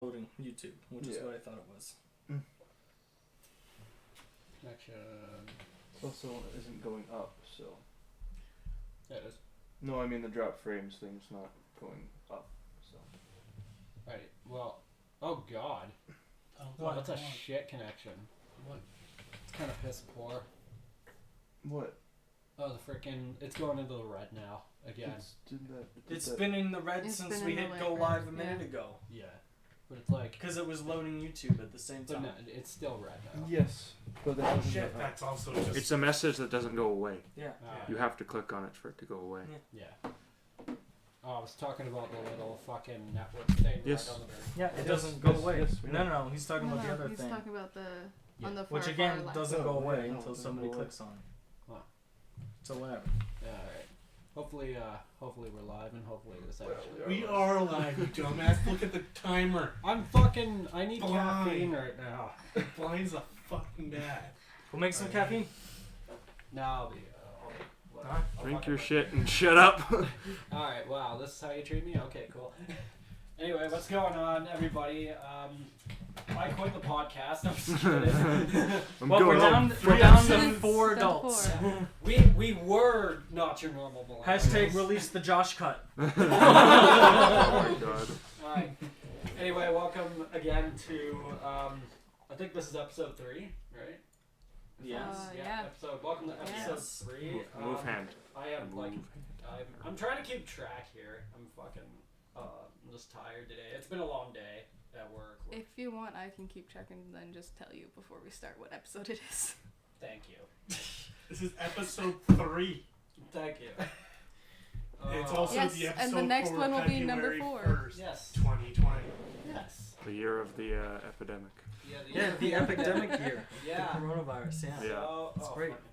Loading YouTube, which is what I thought it was. Connection. Also, it isn't going up, so. Yeah, it is. No, I mean the drop frames thing's not going up, so. Right. Well. Oh God. Oh, that's a shit connection. What? It's kind of piss poor. What? Oh, the freaking! It's going into the red now again. It's been in the red since we hit go live a minute ago. Yeah, but it's like Because it was loading YouTube at the same but time. no, it's still red now. Yes, but that doesn't Shit, go up. that's also just... It's a message that doesn't go away. Yeah. You have to click on it for it to go away. Yeah. Oh, I was talking about the little fucking network thing. Yes. Right on the very Yeah, it Yes, doesn't go yes, away. yes, we no, know. no, no, he's talking about the other he's thing. talking about the Yeah. on the far, Which again far left. doesn't go Oh, away yeah, no, until it doesn't somebody go away. clicks on it. Wow. So whatever. Yeah, alright. Hopefully we're live and hopefully this actually. We are live, you dumbass. Look at the timer. I need Blind. caffeine right now. Blind's a fucking bad. We'll make some caffeine. No, I'll be Alright. Drink your shit and shut up. Alright, wow, this is how you treat me? Okay, cool. Anyway, what's going on, everybody? I quit the podcast. I'm just kidding. Well, we're home. down to Minutes, 4 down to adults. 4. we were not your normal millennials. Hashtag release the Josh cut. Oh my god. Alright. Anyway, welcome again to I think this is episode 3, right? Yes. Yeah. Welcome to episode Yes. 3. Move hand. I am like Move. I'm trying to keep track here. I'm fucking I'm just tired today. It's been a long day at work. If you want, I can keep checking and then just tell you before we start what episode it is. Thank you. This is episode 3. Thank you. It's also Yes, the episode and the next for one will be February number 4. 1st, Yes. 2020. Yes. The year of the epidemic. Yeah, the epidemic year. Yeah. The coronavirus, yeah. Yeah. So, It's great. fucking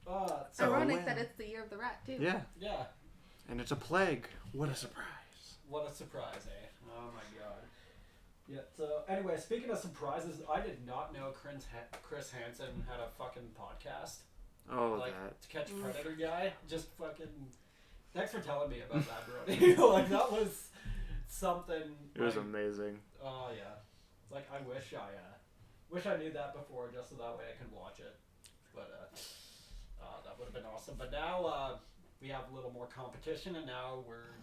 hell. So, Ironic wow. that it's the year of the rat too. Yeah. yeah. And it's a plague. What a surprise. What a surprise, eh? Oh my god. Yeah, so anyway, speaking of surprises, I did not know Chris Hansen had a fucking podcast. Oh, like, that. To Catch a Predator guy. Just fucking... Thanks for telling me about that, Brody. Like, that was something... It was like, amazing. oh, yeah. Like, I wish I knew that before, just so that way I could watch it. But, that would have been awesome. But now, we have a little more competition, and now we're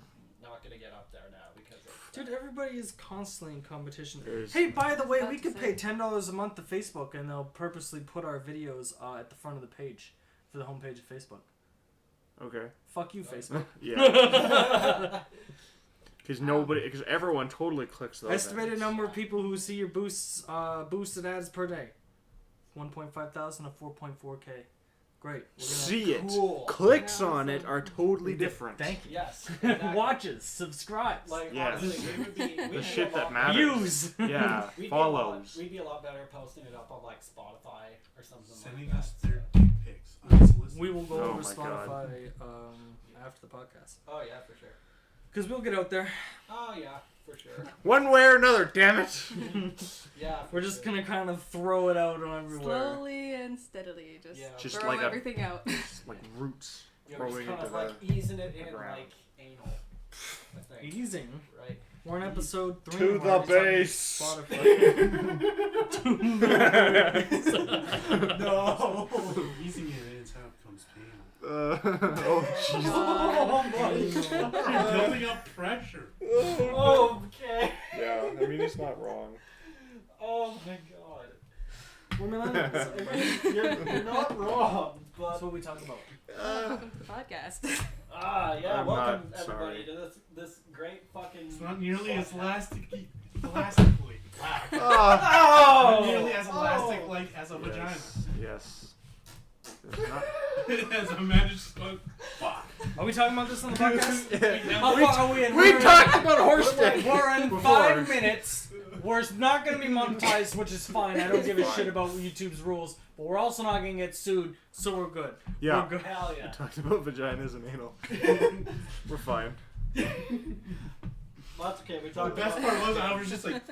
not gonna get up there now because of... Dude, everybody is constantly in competition. There's- Hey, by the way, About we to could say. pay $10 a month to Facebook, and they'll purposely put our videos at the front of the page for the homepage of Facebook. Okay. Fuck you, Facebook. Yeah. Because everyone totally clicks those. Estimated ads. number of people who see your boosted ads per day: 1.5 thousand to 4.4K. Great. See it. Cool. Clicks Yeah, on it awesome. are totally different. Thank you. Yes. Exactly. Watches, subscribes, Like, Yes. honestly, we would be... The shit that matters. views. Yeah. Follows. We'd be a lot better posting it up on, like, Spotify or something Sending like us that. their dick pics. Unsolicited. We will go Oh over my Spotify after the podcast Oh, yeah, for sure. because we'll get out there. Oh, yeah, for sure. One way or another, damn it. Yeah, for We're just sure. gonna kind of throw it out on everywhere. Slowly and steadily, just, Yeah. Just throw like a- everything out. It's like roots. Yeah, we're just throwing kind it of, to like, easing it in, ground. like, anal. I think. Easing. Right? We're on episode 3. To We're the already talking base. Spotify. No! Easing it is how it comes pain. Oh, jeez. Oh, my You're God. building up pressure. Okay. Yeah, I mean, it's not wrong. Oh, my God. We're millennials. You're not wrong, but... That's what we talk about. Welcome to the podcast. Yeah, I'm welcome not everybody sorry. to this great fucking... It's not nearly as elastically. Oh, Not nearly as elastic like as a vagina. yes. It's not. It has a magic stroke. Fuck. Are we talking about this on the podcast? Yeah. How far are we in? We We're in- talked about horse dick. We're in before. 5 minutes. We're not going to be monetized, which is fine. I don't give a Fine. shit about YouTube's rules. But we're also not going to get sued, so we're good. Yeah. We're good. Hell yeah. We talked about vaginas and anal. We're fine. Well, that's okay. We The talked best about... part was I was just like.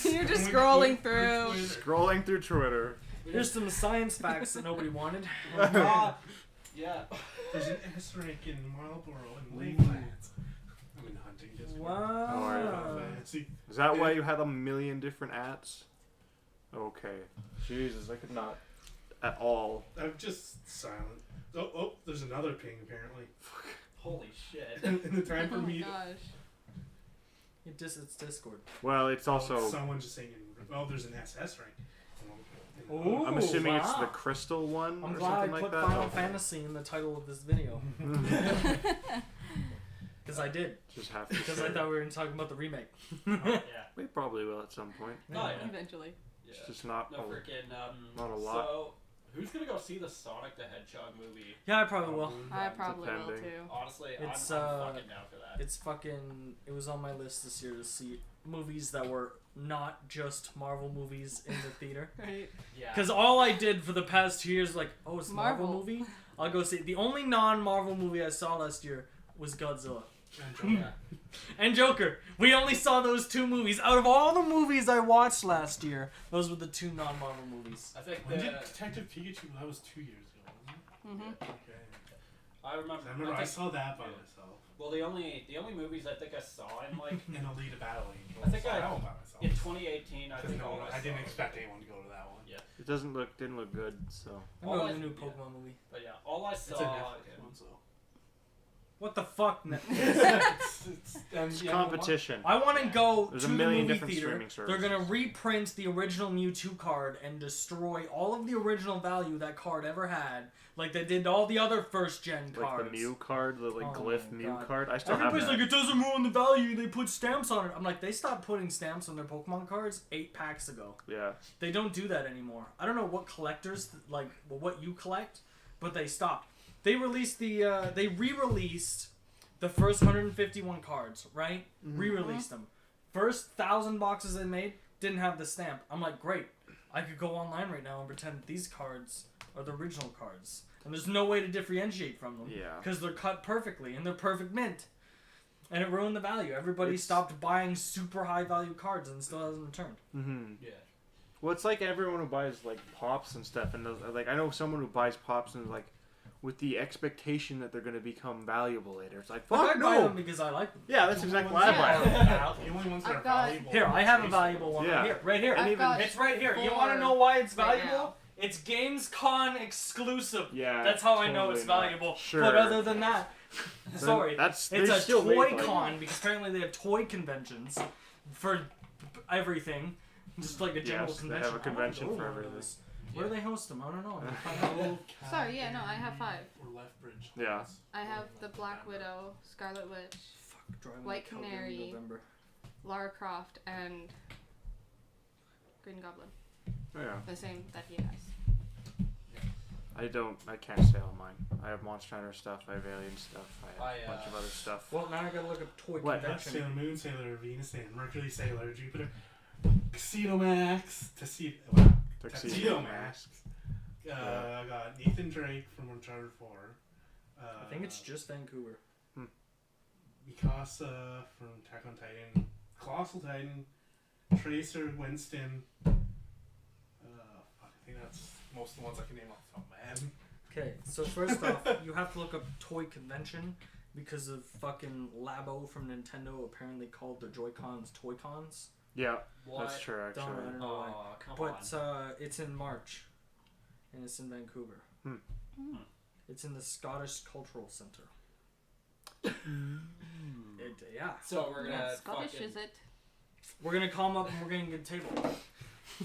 You're just going scrolling through. Scrolling through Twitter. Here's some science facts that nobody wanted. Yeah. There's an S rank in Marlborough and Lakelands. I'm in Huntington. commenting Discord. Wow. Fancy. Is that why you had a million different ats? Okay. Jesus, I could not at all. I'm just silent. Oh, there's another ping apparently. Holy shit. In the time for Oh my me. gosh. It's Discord. Well, it's also. Someone just saying. Oh, there's an SS rank. Ooh, I'm assuming it's the wow. crystal one I'm or glad I something put like that. Final Okay. Fantasy in the title of this video. Because I did. Just have to. Because I thought we were going to talk about the remake. Oh, yeah. We probably will at some point. Oh, yeah. Eventually. Yeah. It's just not. No freaking. not a lot. So, who's gonna go see the Sonic the Hedgehog movie? Yeah, I probably will. I probably will Depending. too. Honestly, It's, I'm fucking down for that. It's fucking. It was on my list this year to see movies that were not just Marvel movies in the theater. Right. Yeah. Because all I did for the past 2 years, like, oh, it's a Marvel Marvel. movie? I'll go see it. The only non-Marvel movie I saw last year was Godzilla. Yeah. And Joker. We only saw those 2 movies. Out of all the movies I watched last year, those were the 2 non-Marvel movies. I think When did the, Detective Pikachu? That was 2 years ago, wasn't Mhm. it? Okay. I remember. I remember I think- saw that by yeah. myself. Well, the only movies I think I saw in like In Alita Battle Angel. I think saw I- that one by myself. in 2018, I 'Cause think no, all I didn't saw- expect anyone to go to that one. Yeah. It didn't look good. So. I All know I- the new yeah. Pokemon movie. But yeah, all I It's a saw. Netflix one, so. What the fuck? It's competition. I want to go There's to a the million movie different theater. streaming They're services. gonna reprint the original Mewtwo card and destroy all of the original value that card ever had, like they did all the other first gen cards. Like the Mew card, the Oh glyph my Mew God. card. I still Everybody's have like, that. it doesn't ruin the value. They put stamps on it. I'm like, they stopped putting stamps on their Pokemon cards 8 packs ago. Yeah. They don't do that anymore. I don't know what collectors like what you collect, but they stopped. They released they re-released the first 151 cards, right? Re-released them. First 1,000 boxes they made didn't have the stamp. I'm like, great. I could go online right now and pretend these cards are the original cards, and there's no way to differentiate from them. Yeah. Because they're cut perfectly and they're perfect mint. And it ruined the value. Everybody It's- stopped buying super high value cards and still hasn't returned. Mm-hmm. Yeah. Well, it's like everyone who buys like pops and stuff, and like I know someone who buys pops and like with the expectation that they're gonna become valuable later. It's like But I fuck buy no. them because I like them. Yeah, that's exactly why I buy them. The only ones that I've are got- valuable. Here, I have a valuable one Yeah. right here. I've got It's right here. You 4 want to know why it's right valuable? now. It's Gamescom exclusive. Yeah. That's how I know it's totally not. valuable. Sure. But other than that, sorry, That's it's they a still make, toy like- con because apparently they have toy conventions for everything. Just like a general Yes, they convention. have a convention I wanna for go to everything. this. Where do they host them? I don't know. I'm gonna find out. Sorry, yeah, no, I have 5. Or Left Bridge. Yeah. I have the Black Widow, Scarlet Witch, Fuck, driving me White to Calgary in Canary. November. Lara Croft, and Green Goblin. Oh, yeah. The same that he has. I can't say all mine. I have Monster Hunter stuff. I have Alien stuff. I have a bunch of other stuff. Well, now I gotta look up toy What? convention. Sailor Moon, Sailor Venus, Sailor Mercury, Sailor Jupiter, Casino Max, Tuxedo Max. I got Nathan Drake from Uncharted 4. I think it's just Vancouver. Mikasa from Attack on Titan, Colossal Titan, Tracer, Winston. I think that's most of the ones I can name off the top of my head. Okay, so first off, you have to look up toy convention because of fucking Labo from Nintendo apparently called the Joy-Cons Toy-Cons. Yeah, What? that's true actually. I don't know why. Oh, come But on. it's in March, and it's in Vancouver. Hmm. It's in the Scottish Cultural Centre. Yeah. So we're gonna Scottish, fucking, is it? We're gonna call them up and we're gonna get a table.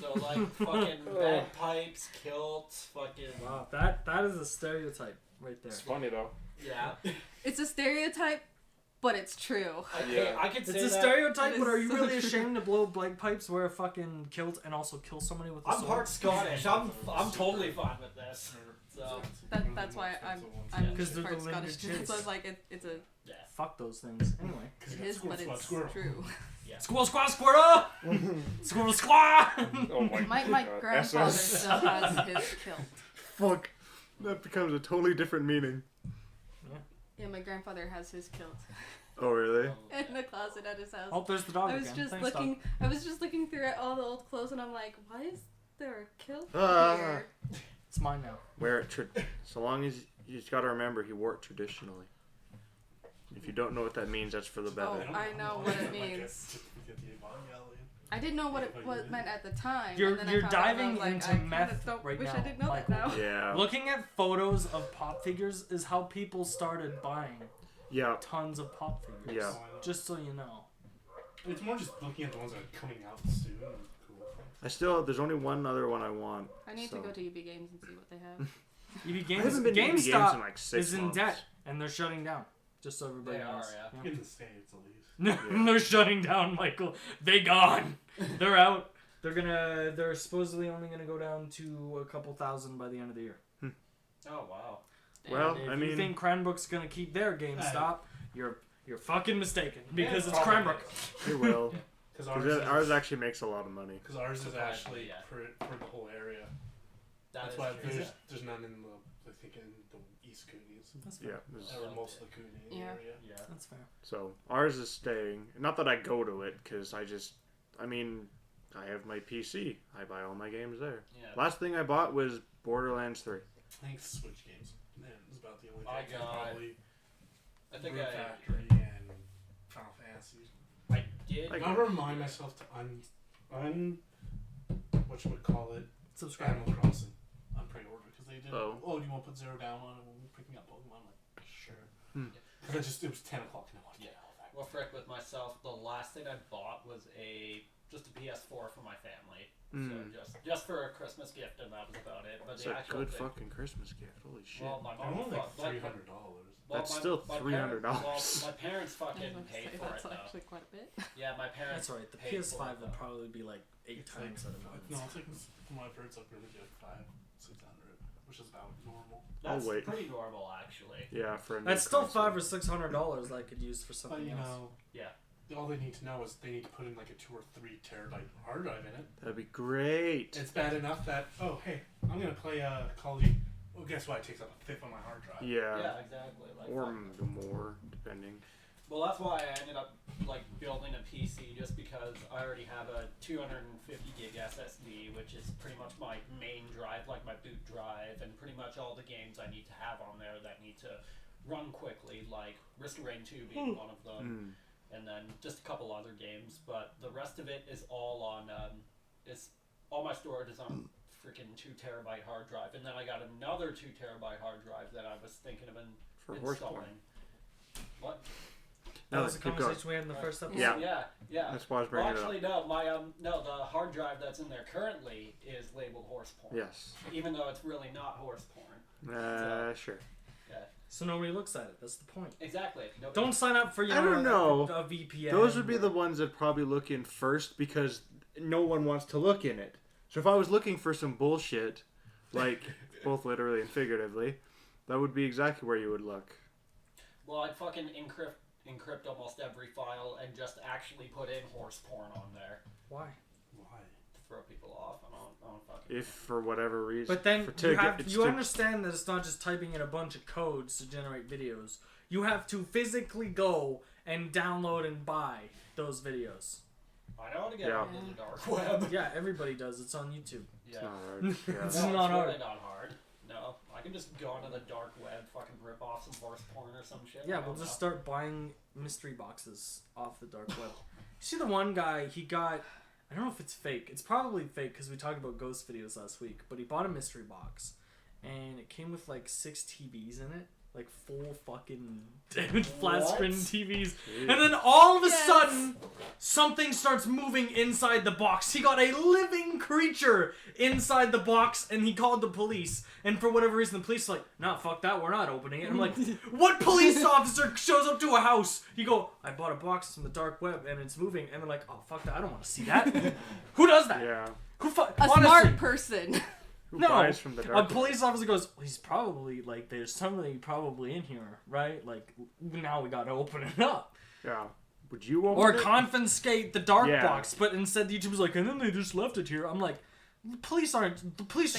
So like fucking bagpipes, kilts, fucking. Wow, that is a stereotype right there. It's funny though. Yeah. It's a stereotype, but it's true. Okay, Yeah. I could say It's a that. stereotype, It but are is you so really true. ashamed to blow bagpipes, wear a fucking kilt, and also kill somebody with a I'm sword? part Scottish. I'm totally fine with this. So That's why I'm Because they're part the limited Scottish. shits. So it's like it's a yeah. Fuck those things. Anyway. it is, but it's true. Squirrel, squaw, squirrel! Squirrel, squaw! Oh my My God. grandfather SS. still has his kilt. Fuck. That becomes a totally different meaning. Yeah, my grandfather has his kilt Oh really? in the closet at his house. Oh, there's the dog I was again. just Thanks, looking. dog. I was just looking through all the old clothes, and I'm like, why is there a kilt Ah. here? It's mine now. Wear it. So long as you just gotta remember, he wore it traditionally. If you don't know what that means, that's for the better. Oh, I know what it means. I didn't know what it meant at the time. You're and then I found out, diving and I was into like, I meth kinda don't, right wish now, I didn't know Michael. that now. Yeah. Looking at photos of pop figures is how people started buying Yeah. tons of pop figures. Yeah. Just so you know. It's more just looking at the ones that are coming out soon. Cool. There's only one other one I want. I need to go to UB Games and see what they have. EB I Games, haven't been to EB Games GameStop in like 6 is in months. debt, and they're shutting down. Just so everybody They knows. are, In the States, at least. No, they're shutting down, Michael. They gone. They're out. They're supposedly only gonna go down to a couple thousand by the end of the year. Oh wow. Well, And if I you mean, think Cranbrook's gonna keep their GameStop, you're fucking mistaken because Yeah, it's probably. Cranbrook. it will. Because Ours actually makes a lot of money. Because ours is actually Yeah. for the whole area. That That's is why true. there's none in the, I think, in the East Coonies. That's fair. Yeah. there's- Or most of the Cooney Yeah. area. Yeah. That's fair. So ours is staying. Not that I go to it, because I mean, I have my PC. I buy all my games there. Yeah. Last thing I bought was Borderlands 3. I think Switch games. Man, it's about the only I thing. got- Probably I think Brew I Factory and Final Fantasy. did. Like- I remind myself to whatchamacallit, Subscribe. Animal Crossing on pre-order because they did. Oh. Do you want to put $0 down on it when we're picking up Pokemon? I'm like, sure. Hmm. Because it was 10 o'clock and I wanted to Yeah. get all that. Well, frick with myself, the last thing I bought was just a PS4 for my family. Mm. So just for a Christmas gift, and that was about it. But That's the a actual good thing, fucking Christmas gift. Holy shit. well, my I mom want like fuck- $300. That's still my $300. Well, my parents I was fucking about to paid say, for it that's though. actually quite a bit. Yeah, my parents. That's right. The paid for PS5 it, would though. probably be like 8 It's like- times that amount. No, it's like from what I've heard, it's like really good, 500-600, which is about normal. That's wait. pretty normal, actually. Yeah, for a new That's still console. $500 or $600 I could use for But something you else. know, Yeah. all they need to know is they need to put in like a 2 or 3 terabyte hard drive in it. That'd be great. It's bad enough that hey, I'm gonna play Call of Duty. Well, guess what? It takes up a fifth on my hard drive. Yeah. Yeah, exactly. Like, Or fuck. more, depending. Well, that's why I ended up like building a PC, just because I already have a 250 gig SSD, which is pretty much my main drive, like my boot drive, and pretty much all the games I need to have on there that need to run quickly, like Risk of Rain 2 being one of them, and then just a couple other games. But the rest of it is all on all my storage is on freaking 2 terabyte hard drive, and then I got another 2 terabyte hard drive that I was thinking of For horse porn. installing. What? That No, was the keep going. conversation we had in the first episode. Yeah. Yeah. That's why I was Well, bringing it up. actually, no. My no, the hard drive that's in there currently is labeled horse porn. Yes. Even though it's really not horse porn. Sure. Yeah. So nobody looks at it. That's the point. Exactly. Nobody- Don't sign up for I don't know. a VPN. Those would be the ones that probably look in first because no one wants to look in it. So if I was looking for some bullshit, like both literally and figuratively, that would be exactly where you would look. Well, I'd fucking encrypt almost every file and just actually put in horse porn on there Why? Why? to throw people off. I don't fucking. If for whatever reason. But then it's you to- understand that it's not just typing in a bunch of codes to generate videos. You have to physically go and download and buy those videos. I know how to get Yeah. onto the dark web. Yeah, everybody does. It's on YouTube. It's Yeah. not hard. Yeah. It's No, not it's hard. really not hard. No, I can just go onto the dark web, fucking rip off some horse porn or some shit. Yeah, I we'll don't just know. start buying mystery boxes off the dark web. You see the one guy, he got, I don't know if it's fake. It's probably fake because we talked about ghost videos last week. But he bought a mystery box, and it came with like 6 TVs in it. Like full fucking flat screen TVs. And then all of a sudden, something starts moving inside the box. He got a living creature inside the box, and he called the police. And for whatever reason, the police are like, nah, fuck that, we're not opening it. And I'm like, what police officer shows up to a house? You go, I bought a box from the dark web, and it's moving. And they're like, oh, fuck that, I don't want to see that. Who does that? Yeah. Who A smart person. Who No, buys from the a dark? police officer goes, well, he's probably, like, there's somebody probably in here, right? Like, now we gotta open it up. Yeah. Would you open Or it? confiscate the dark Yeah. box. But instead, the YouTuber's like, and then they just left it here. I'm like, the police are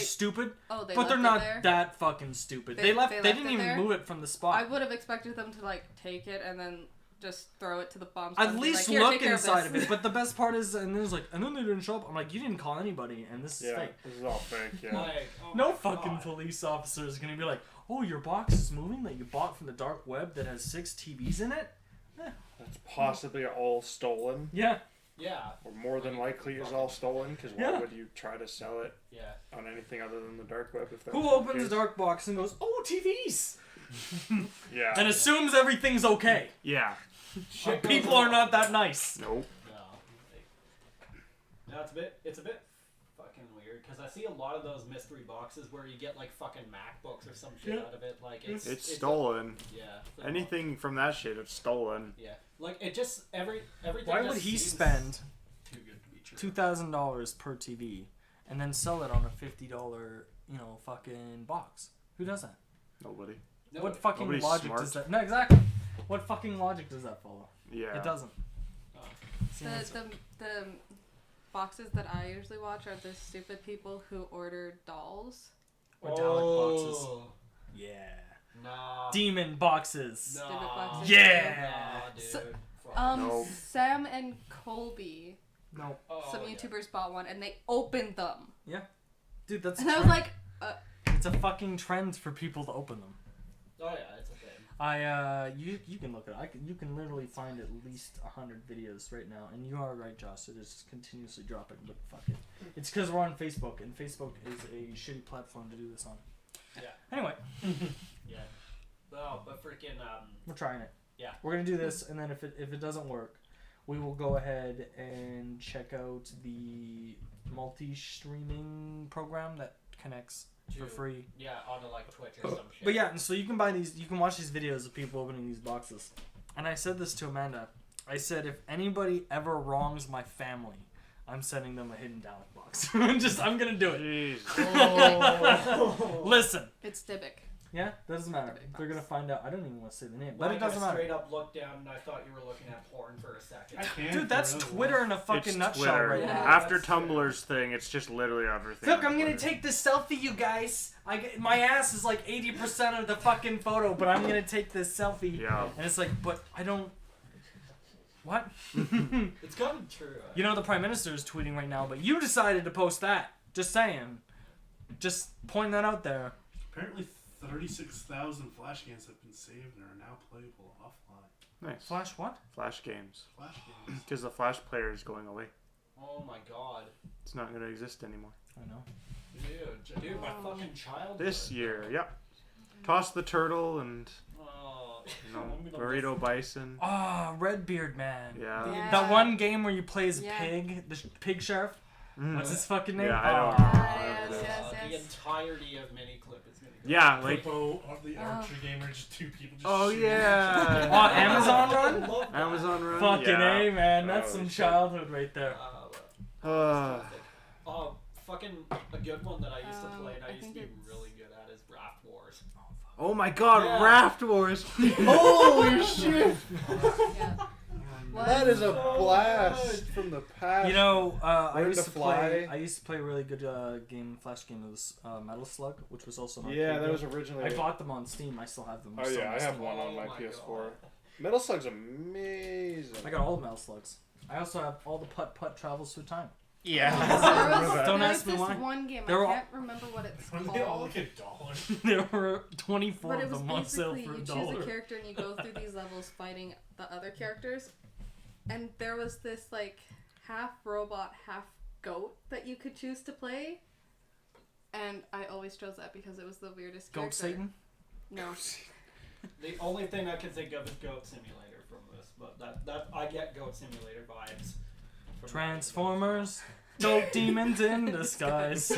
stupid, Oh, they but they're left not it there? that fucking stupid. They They left didn't it even there? move it from the spot. I would have expected them to like take it and then just throw it to the bomb. At least look inside of it. But the best part is, and then they didn't show up. I'm like, you didn't call anybody, and this is fake. This is all fake. Yeah. Like, oh No my fucking God. police officer is gonna be like, oh, your box is moving that you bought from the dark web that has 6 TVs in it. That's possibly all stolen, Yeah. Yeah. or more than likely is all stolen. Because why would you try to sell it Yeah. on anything other than the dark web? If that Who was the opens a case? dark box and goes, oh, TVs, Yeah. and assumes everything's okay? Yeah. Shit goes People are wrong. not that nice. Nope. No, it's a bit fucking weird because I see a lot of those mystery boxes where you get like fucking MacBooks or some shit out of it. Like It's stolen. Yeah. Anything from that shit, it's stolen. Yeah. Like it just everything. Why just would he seems spend too good to be true? $2,000 per TV and then sell it on a $50, fucking box? Who does that? Nobody. No, What fucking Nobody's logic smart. does that? No, exactly. What fucking logic does that follow? Yeah. It doesn't. The boxes that I usually watch are the stupid people who order dolls. Or Dalek boxes. Oh, Yeah. Nah. Demon boxes. Nah. Stupid boxes. Yeah. Nah, dude. So- Fuck. Nope. Sam and Colby, No. Oh, some yeah. YouTubers bought one and they opened them, Dude, that's a and I was trend. like, It's a fucking trend for people to open them. Oh yeah, it's a thing. You can look at it. You can literally find at least 100 videos right now, and you are right, Josh. It is continuously dropping, but fuck it. It's because we're on Facebook, and Facebook is a shitty platform to do this on. Yeah. Anyway, Yeah. No, but freaking we're trying it. Yeah. We're gonna do this, and then if it doesn't work, we will go ahead and check out the multi-streaming program that connects for Dude. free. Yeah, onto like Twitch or some shit. But yeah, and so you can buy these. You can watch these videos of people opening these boxes. And I said this to Amanda. I said, if anybody ever wrongs my family, I'm sending them a hidden Dalek box. I'm gonna do it. Jeez. Listen. it's Dybbuk. Yeah, doesn't matter. Big They're gonna box. find out. I don't even want to say the name, but Like, it doesn't I matter. straight up looked down and I thought you were looking at porn for a second. I can't. Dude, that's really Twitter in a fucking It's nutshell Twitter. right Yeah. now. After That's Tumblr's thing, it's just literally everything. Look, on I'm gonna Twitter. take this selfie, you guys. My ass is like 80% of the fucking photo, but I'm gonna take this selfie. Yeah. And it's like, but I don't. What? It's kind of true. You know, the Prime Minister is tweeting right now, but you decided to post that. Just saying. Just point that out there. Apparently, 36,000 Flash games have been saved and are now playable offline. Nice. Flash what? Flash games. Flash games. Because the Flash player is going away. Oh my god. It's not going to exist anymore. I know. Dude, my fucking childhood. This year, yep. Toss the turtle and, Oh. you know, burrito bison. Ah, Redbeard Man. Yeah. Yeah. That one game where you play as Yeah. Pig, the pig sheriff. Mm. What's his fucking name? Yeah, I don't Ah. know. yes, yes, The yes. entirety of Miniclip is gonna go. Yeah, like, Flippo, the archer gamer, just two people just oh shooting. yeah. Oh, Amazon Run? Love that. Amazon Run. Fucking yeah. A, man. That's Holy some shit. childhood right there. Oh, fucking a good one that I used to play and I I used to think be it's- really good at is Raft Wars. Oh my god, Yeah. Raft Wars. Holy shit. Yeah. That is a So blast good. from the past. You know, I Learn used to to fly. play. I used to play a really good Flash game. It was Metal Slug, which was also an Yeah, arcade that was game. originally. I bought them on Steam. I still have them. Oh still yeah, on I have Steam. one on my Oh my PS4. God. Metal Slug's amazing. I got all the Metal Slugs. I also have all the Putt Travels Through Time. Yeah. Don't There ask me was why. this one game, They're I all- can't remember what it's When they all called. look $1. There were 24 But it of was them on sale basically for you $1. choose a character and you go through these levels fighting the other characters. And there was this like half robot, half goat that you could choose to play. And I always chose that because it was the weirdest Goat character. Satan? No. The only thing I can think of is Goat Simulator from this, but that I get Goat Simulator vibes. from Transformers, dope demons in disguise.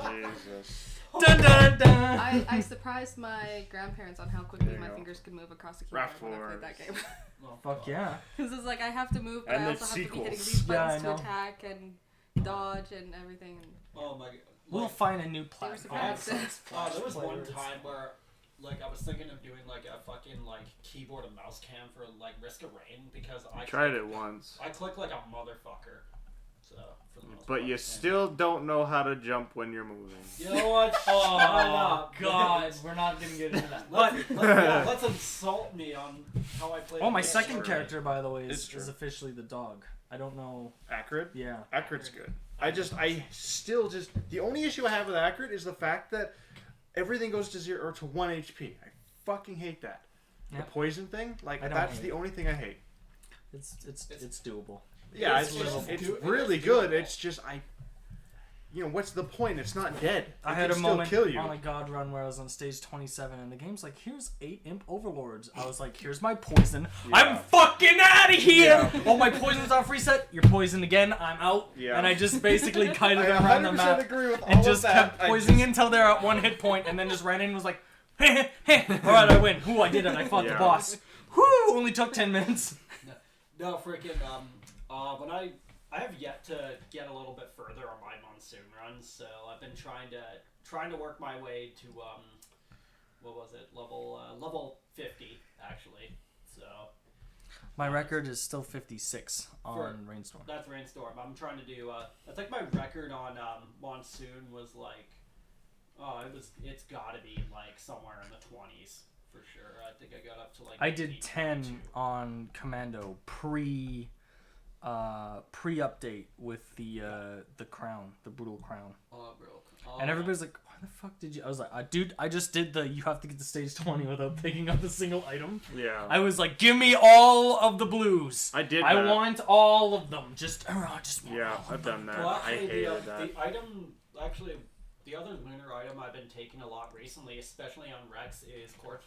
Jesus. Dun dun dun! I surprised my grandparents on how quickly There you my go. fingers could move across the keyboard Raft when I played that Wars. game. Oh, Fuck yeah. Because it's like I have to move, but And I the also have to be hitting sequels. these Yeah, I buttons to know. attack and dodge and everything. And Oh my god. We'll Like, find a new platform. surprised. there was one players. time where like I was thinking of doing like a fucking like keyboard and mouse cam for like Risk of Rain because I Tried it once. I click like a motherfucker. So for the most But part. you still don't know how to jump when you're moving. You know what? Oh Shut up. God, we're not gonna get into that. Let's insult me on how I play. Oh, my the game. second true. character, by the way, It's is true. officially the dog. I don't know. Accurate? Yeah. Accurate's good. I still just the only issue I have with Accurate is the fact that everything goes to 0 or to 1 HP. I fucking hate that. Yeah. The poison thing, like I don't that's hate the it. only thing I hate. It's doable. Yeah, It's it's doable. really It's good. doable. It's just what's the point? It's not dead. I It had can a still moment kill you. on a god run where I was on stage 27 and the game's like, here's 8 imp overlords. I was like, here's my poison. Yeah. I'm fucking out of here! Yeah. Oh, my poison's off reset. You're poisoned again. I'm out. Yeah. And I just basically kited I them around the 100% map agree with all and of just that. kept poisoning until they're at 1 hit point and then just ran in and was like, hey, alright, I win. Ooh, I did it. I fought the Yeah. boss. Whoo! Only took 10 minutes. No, freaking, when I have yet to get a little bit further on my monsoon runs, so I've been trying to work my way to, what was it, level 50, actually, so. My record is still 56 on Rainstorm. That's Rainstorm. I'm trying to do, I think my record on, monsoon was like, it's gotta be like somewhere in the 20s. For sure, I think I got up to like. I did 10 22. on Commando pre update with the crown, the brutal crown, Oh, bro. and everybody's like, "Why the fuck did you?" I was like, "Dude, I just did you have to get to stage 20 without picking up a single item." Yeah. I was like, "Give me all of the blues. I did I that. want all of them. Just want Yeah, all of I've them." done that. Well, I actually, hated that. the item, actually, the other lunar item I've been taking a lot recently, especially on Rex, is quartz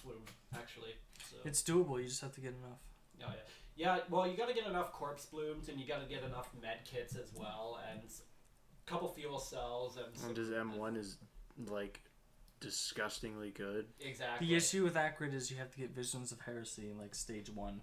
bloom. Actually, so. It's doable. You just have to get enough. Oh, yeah. Yeah, well, you gotta get enough corpse blooms, and you gotta get enough med kits as well, and a couple fuel cells, and. And does M1 is like disgustingly good. Exactly. The issue with Accurate is you have to get Visions of Heresy in like stage 1.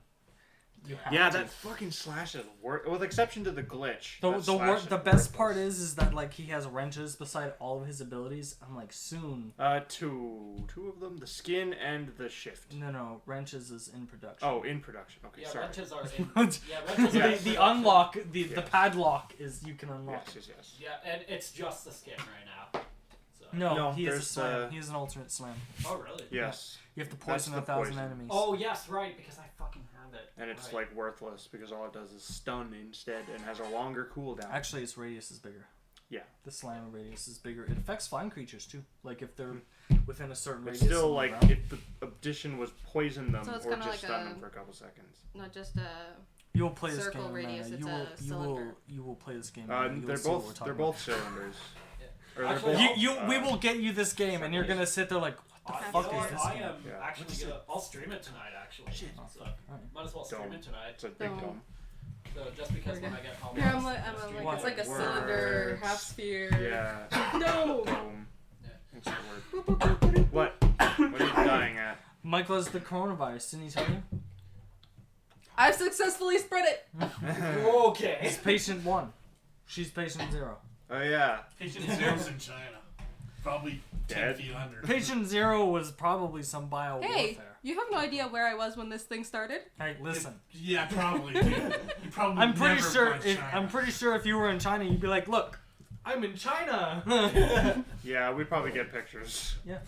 You have Yeah, to. that fucking slash is with exception to the glitch. The that slash is the best part worthless. is that like he has wrenches beside all of his abilities. I'm like soon. Two of them, the skin and the shift. No, wrenches is in production. Oh, in production. Okay, Yeah, sorry. wrenches are in. Wrenches are in the production. unlock, the Yes. padlock is you can unlock. Yes. Yeah, and it's just the skin right now. So. No, No, he has a there's, slam. He has an alternate slam. Oh, really? Yes. You have to That's poison the 1,000 poison. enemies. Oh, yes, right, because I fucking have it. And it's right. like worthless because all it does is stun instead and has a longer cooldown. Actually, its radius is bigger. Yeah. The slam radius is bigger. It affects flying creatures too. Like if they're within a certain But radius. still, of like, the ground. if the addition was poison them So it's or kinda just like stun a- them for a couple seconds. Not just a. You will play this circle game. radius, it's you a will cylinder. you will play this game. and you They're will see what we're both talking both cylinders. Yeah. Or they're Actually, both, We will get you this game, and you're gonna sit there like, what the You fuck know is what? this I game? am Yeah. actually gonna. I'll stream it tonight, actually. Shit. So, Alright. might as well stream Dome. it tonight. It's a big Dome. dome. So just because when I get home. Yeah, I'll I'm like, stream What? it's like a Words. cylinder, half sphere. Yeah. No. Dome. Yeah. What's the word? What? What are you dying at? Michael has the coronavirus. Didn't he tell you? I've successfully spread it. Okay. He's patient 1. She's patient 0. Oh yeah. Patient Zero's in China. Probably 10 Dead. feet under. Patient 0 was probably some bio Hey, warfare. you have no idea where I was when this thing started. Hey, listen. Yeah, probably. Dude. You probably I'm pretty never sure. went China. I'm pretty sure if you were in China, you'd be like, "Look, I'm in China." Yeah, we'd probably get pictures Yeah.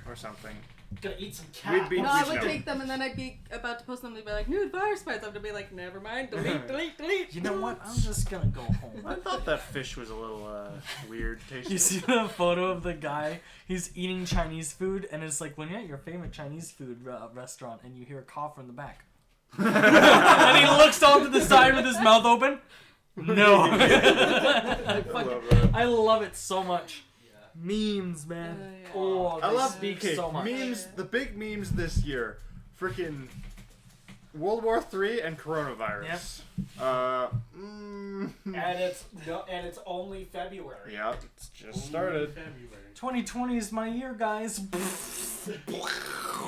or something. Gonna eat some cat. We'd be- No, I we would know. take them and then I'd be about to post them and they'd be like, new virus bites. I have to be like, never mind, delete. You know what? I'm just gonna go home. I thought that fish was a little weird tasting. You see the photo of the guy? He's eating Chinese food, and it's like when you're at your favorite Chinese food restaurant, and you hear a cough from the back, and he looks off to the side with his mouth open. No. I love it so much. Memes, man. Yeah. Oh, I they love speak BK so much. memes. The big memes this year, freaking World War III and coronavirus. And it's only February. Yeah, it's just started. February. 2020 is my year, guys.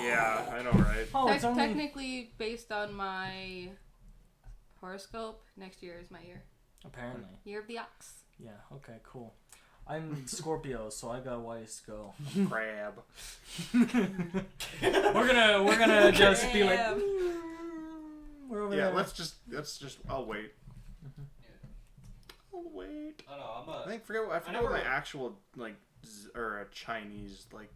Yeah, I know, right? Oh, it's only... Technically, based on my horoscope, next year is my year. Apparently. Year of the ox. Yeah, okay, cool. I'm Scorpio, so I got a ways to go. Crab. We're gonna just be like, Damn. we're over Yeah, there. let's just. I'll wait. Oh wait. I don't know. I forget what never- my actual like or a Chinese like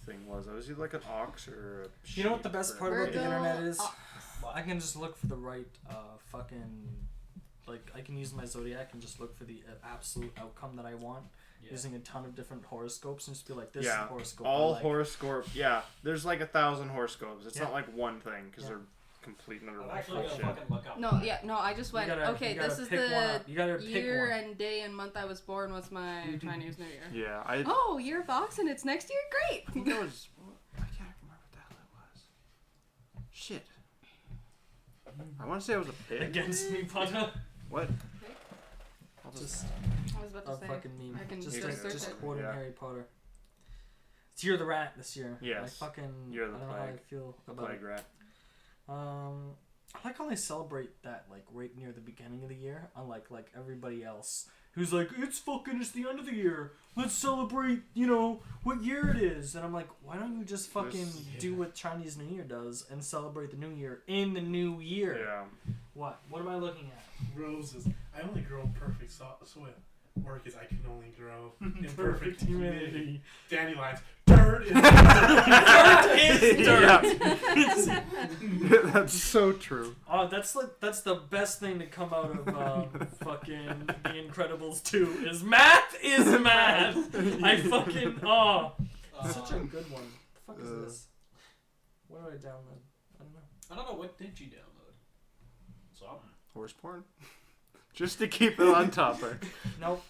thing was. I was either like an ox or a sheep. You know what the best part about the Virgo, internet is? What? I can just look for the right fucking like I can use my zodiac and just look for the absolute outcome that I want using a ton of different horoscopes and just be like, this is the horoscope. All I like. horoscope. Yeah, there's like 1,000 horoscopes. It's Yeah. not like one thing because Yeah. they're complete and utter I'm actually gonna bullshit. fucking look up. No, I just went, You gotta this is pick one the up. You gotta pick year one. and day and month I was born was my Chinese New Year. Yeah, I Oh, year of ox and it's next year? Great! think that was. I can't remember what the hell it was. Shit. I want to say it was a pig. Against me, Potter. What? I'll just. I was about to A say. fucking meme. I can Just, go just search just it. quoting Yeah. Harry Potter. It's Year of the Rat this year. Yes. I fucking. Year of the I don't know how I Plague. feel The about plague it. rat. I like how they celebrate that like right near the beginning of the year, unlike like everybody else who's like, it's the end of the year. Let's celebrate, what year it is. And I'm like, why don't you just fucking do what Chinese New Year does and celebrate the New Year in the new year? Yeah. What? What am I looking at? Roses. I only grow perfect soil. Or because I can only grow imperfect humidity. Dandelions. Dirt is Dirt. That's so true. Oh, that's the best thing to come out of fucking The Incredibles 2 is math is math. I fucking such a good one. The fuck is this? What do I download? I don't know. I don't know, what did you download? Something. Horse porn. Just to keep it on topic. Nope.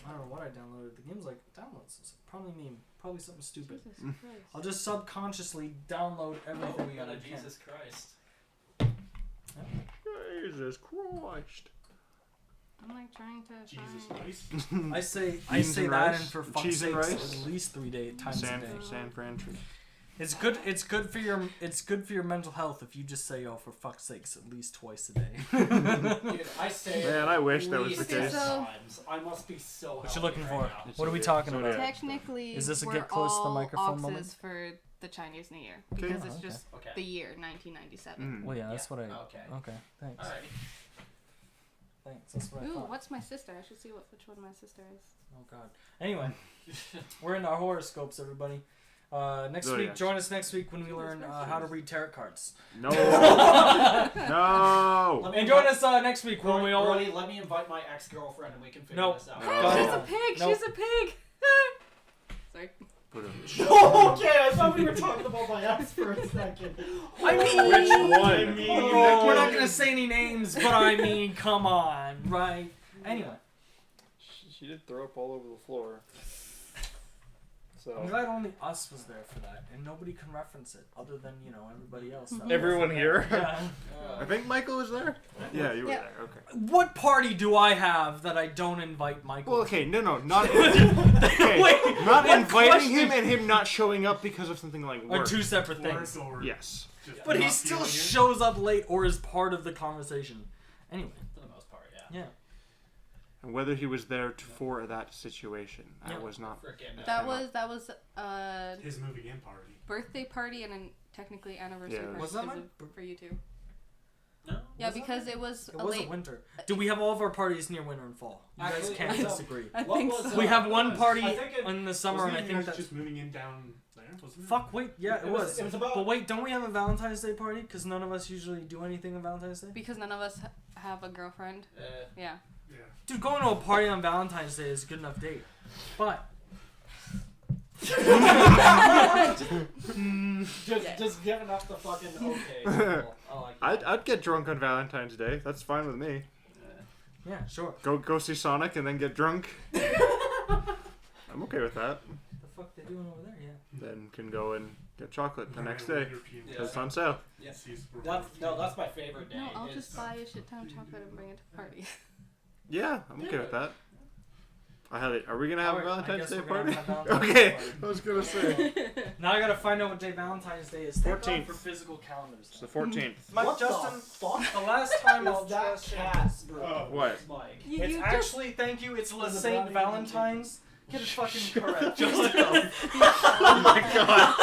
I don't know what I downloaded. The game's like downloads. It's probably meme. Probably something stupid. Jesus Christ. I'll just subconsciously download Oh, everything we got that a I can. Jesus Christ. Jesus Christ. I'm like trying to Jesus find... Christ. I Beans say and that rice? and for fuck's Cheese and sakes rice? at least 3 times a day. San Fran tree. It's good for your mental health if you just say, oh, for fuck's sakes, at least twice a day. Dude, I say Man, I wish that was the least case. times. I must be so What you healthy looking right for? now. What are we okay. talking So about? yeah. Technically, Is this a we're get close to the all microphone oxes moment? for the Chinese New Year. Okay. Because it's Oh, okay. just Okay. the year 1997. Mm. Well, yeah, that's what I. Okay. Okay, thanks. Alright. Thanks. That's what I Ooh, thought. what's my sister? I should see which one my sister is. Oh God. Anyway, we're in our horoscopes, everybody. Next week, Zodiacs. join us next week when we learn how to read tarot cards. No. No. Let me And join invite- us next week when we all. Brody, let me invite my ex-girlfriend and we can figure Nope. this out. No. Hey, she's Oh. a pig! Nope. She's a pig! Sorry. Put him. Okay, I thought we were talking about my ex for a second. I mean, Which one? we're not gonna say any names, but I mean, come on, right? Anyway, She did throw up all over the floor. I'm So glad only us was there for that, and nobody can reference it other than everybody else. that Everyone wasn't here? there. Yeah. I think Michael was there. Yeah, you were Yeah. there. Okay. What party do I have that I don't invite Michael? Well, okay, not okay, Wait, not what inviting question? him and him not showing up because of something like Are work. two separate things. Or Yes. just But he not still feeling it. shows up late or is part of the conversation. Anyway, For the most part, yeah. yeah. And whether he was there for that situation, I Yeah. was not. Frickin' That was His moving in party. birthday party and then technically anniversary Yeah. party Was that because my of- for you two. No? Yeah, Was that because right? it was It a wasn't late. winter. Do we have all of our parties near winter and fall? You guys Actually, can't I don't- disagree. I What think was, so. We have one party I think it- in the summer, Wasn't and I it think you guys that's. just moving in down there. Wasn't it? Fuck, wait, yeah, it was. It was about. But wait, don't we have a Valentine's Day party? Because none of us usually do anything on Valentine's Day? Because none of us have a girlfriend. Yeah. Yeah. Dude, going to a party on Valentine's Day is a good enough date. But. Just giving up the fucking okay. People. I like that. I'd get drunk on Valentine's Day. That's fine with me. Yeah, sure. Go see Sonic and then get drunk. I'm okay with that. The fuck they doing over there? Yeah. Then can go and get chocolate the next Very day. European Yeah. 'Cause it's on sale. Yes. Sees where That's my favorite day. No, I'll is- just buy a shit ton of chocolate and bring it to the party. Yeah, I'm okay with that. Are we gonna have a Alright, I Valentine's guess Day we're gonna party? have Valentine's Okay, Day party. I was gonna say. Now I gotta find out what day Valentine's Day is. Thank God 14th. for physical calendars. It's the 14th. Mike, What Justin, the fuck? the last time Is I'll that just cat? What? Mike. You, It's you actually, thank you, it's Was it Saint Brownie? Valentine's. Get it fucking correct. Justin. Oh my god.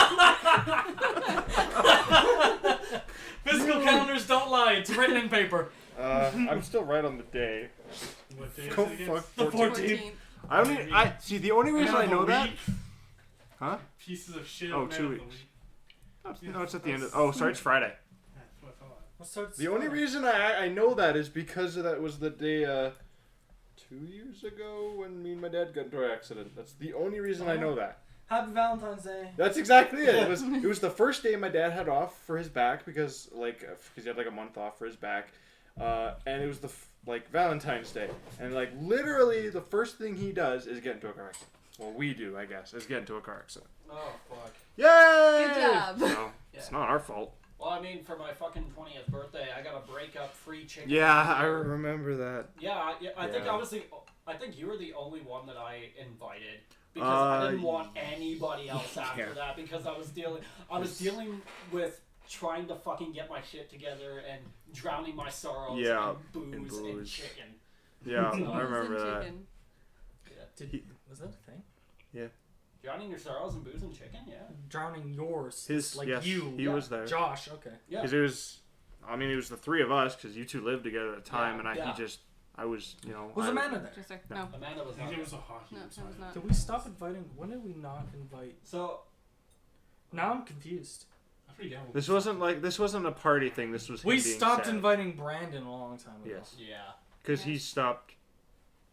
Physical calendars don't lie. It's written in paper. I'm still right on the day. What day is Go it again? fuck The 14th. 14th. I don't need. I see. The only reason I know that. Huh? Pieces of shit. Oh, man 2 of the weeks. week. No, it's at the end of. Oh, sorry, it's Friday. That's what I thought. What starts The only reason I know that is because that was the day 2 years ago when me and my dad got into an accident. That's the only reason I know that. Happy Valentine's Day. That's exactly it. It was the first day my dad had off for his back because he had like a month off for his back, and it was Valentine's Day, and like literally the first thing he does is get into a car accident. Well, we do, I guess, is get into a car accident. Oh, fuck. Yay! Good job. No, it's not our fault. Well, I mean, for my fucking 20th birthday, I got a breakup free chicken. Yeah, I remember that. Yeah, I think Yeah. I think you were the only one that I invited because I didn't want anybody else after yeah. that because I was dealing with trying to fucking get my shit together and drowning my sorrows in booze and chicken. Yeah, So- I remember that. Chicken. Was that a thing? Drowning your sorrows in booze and chicken, yeah. Drowning yours. Yes, you. he was there. Josh, okay. Yeah. Because it was the three of us, because you two lived together at the time, Yeah, and yeah. I was, you know. Was Amanda there? Just there. No. No. Amanda was I not think it there. was a hockey. No, it was not. Did we stop inviting? When did we not invite? So, Now I'm confused. I forget. What This wasn't a party thing. This was him We being stopped sad. inviting Brandon a long time ago. Yes, yeah. because he Yeah. stopped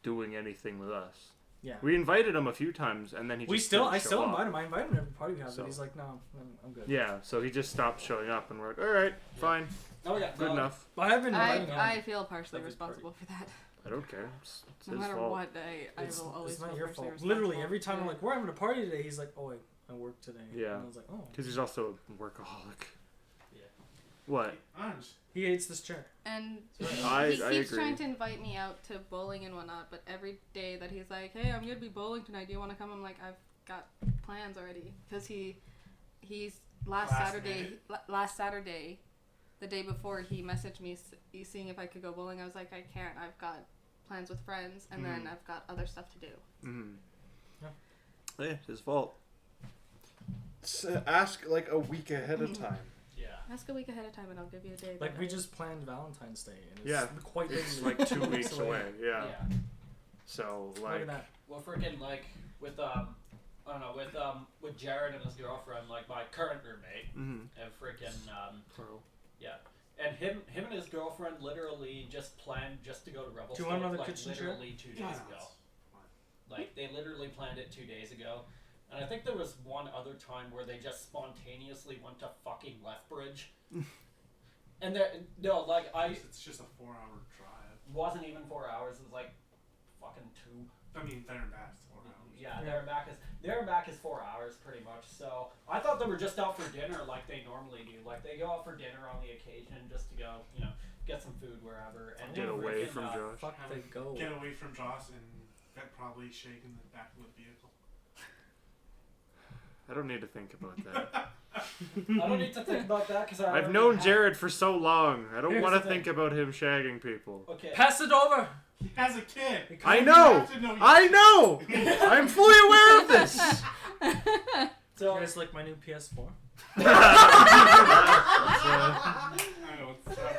doing anything with us. Yeah. We invited him a few times, and then he. I Just still didn't show up. invite him. I invite him to every party we have, So- but he's like, no, I'm good. Yeah, so he just stopped showing up, and we're like, all right, fine, Oh, yeah. good no, enough. But I have been inviting him. I feel partially Every responsible for that. I don't care. It's No his matter fault. what, I It's, will always it's not feel your partially fault. Literally, responsible. every time I'm Yeah. like, we're having a party today, he's like, oh, I work today. Yeah. And I was like, oh. Because he's also a workaholic. Yeah. What? Orange. He hates this chair. And I he keeps agree. trying to invite me out to bowling and whatnot, but every day that he's like, "Hey, I'm gonna be bowling tonight. Do you want to come?" I'm like, "I've got plans already." Because he's last Saturday, the day before, he messaged me seeing if I could go bowling. I was like, "I can't. I've got plans with friends, and then I've got other stuff to do." Mm-hmm. Yeah. Hey, it's his fault. Ask like a week ahead of time. Yeah. Ask a week ahead of time, and I'll give you a day. Like, that we I- just planned Valentine's Day. And it's Yeah, quite It's literally like 2 weeks away. Yeah. Yeah. So Look like. at that. Well, freaking like with I don't know, with Jared and his girlfriend, like my current roommate, Mm-hmm. and freaking yeah, and him and his girlfriend literally just planned just to go to Rebel Do you want State, another like kitchen chair? literally 2 days Yeah, ago. that's Like they literally planned it 2 days ago, and I think there was one other time where they just spontaneously went to fucking Lethbridge, and It's just a 4-hour drive. wasn't even 4 hours. It was like fucking 2. I mean, there and back is 4 hours. Yeah, there and back is 4 hours pretty much. So I thought they were just out for dinner like they normally do. Like they go out for dinner on the occasion just to go, get some food wherever and Get they away freaking, from Josh. Fuck, they go. Get away from Joss and get probably shaking the back of the vehicle. I don't need to think about that. I don't need to think about that because I've known Jared for so long. I don't Here's want to the think about him shagging people. Okay. Pass it over. He has a kid. I You know. have to know I know. I'm fully aware of this. You So guys like my new PS4? I know it's sad.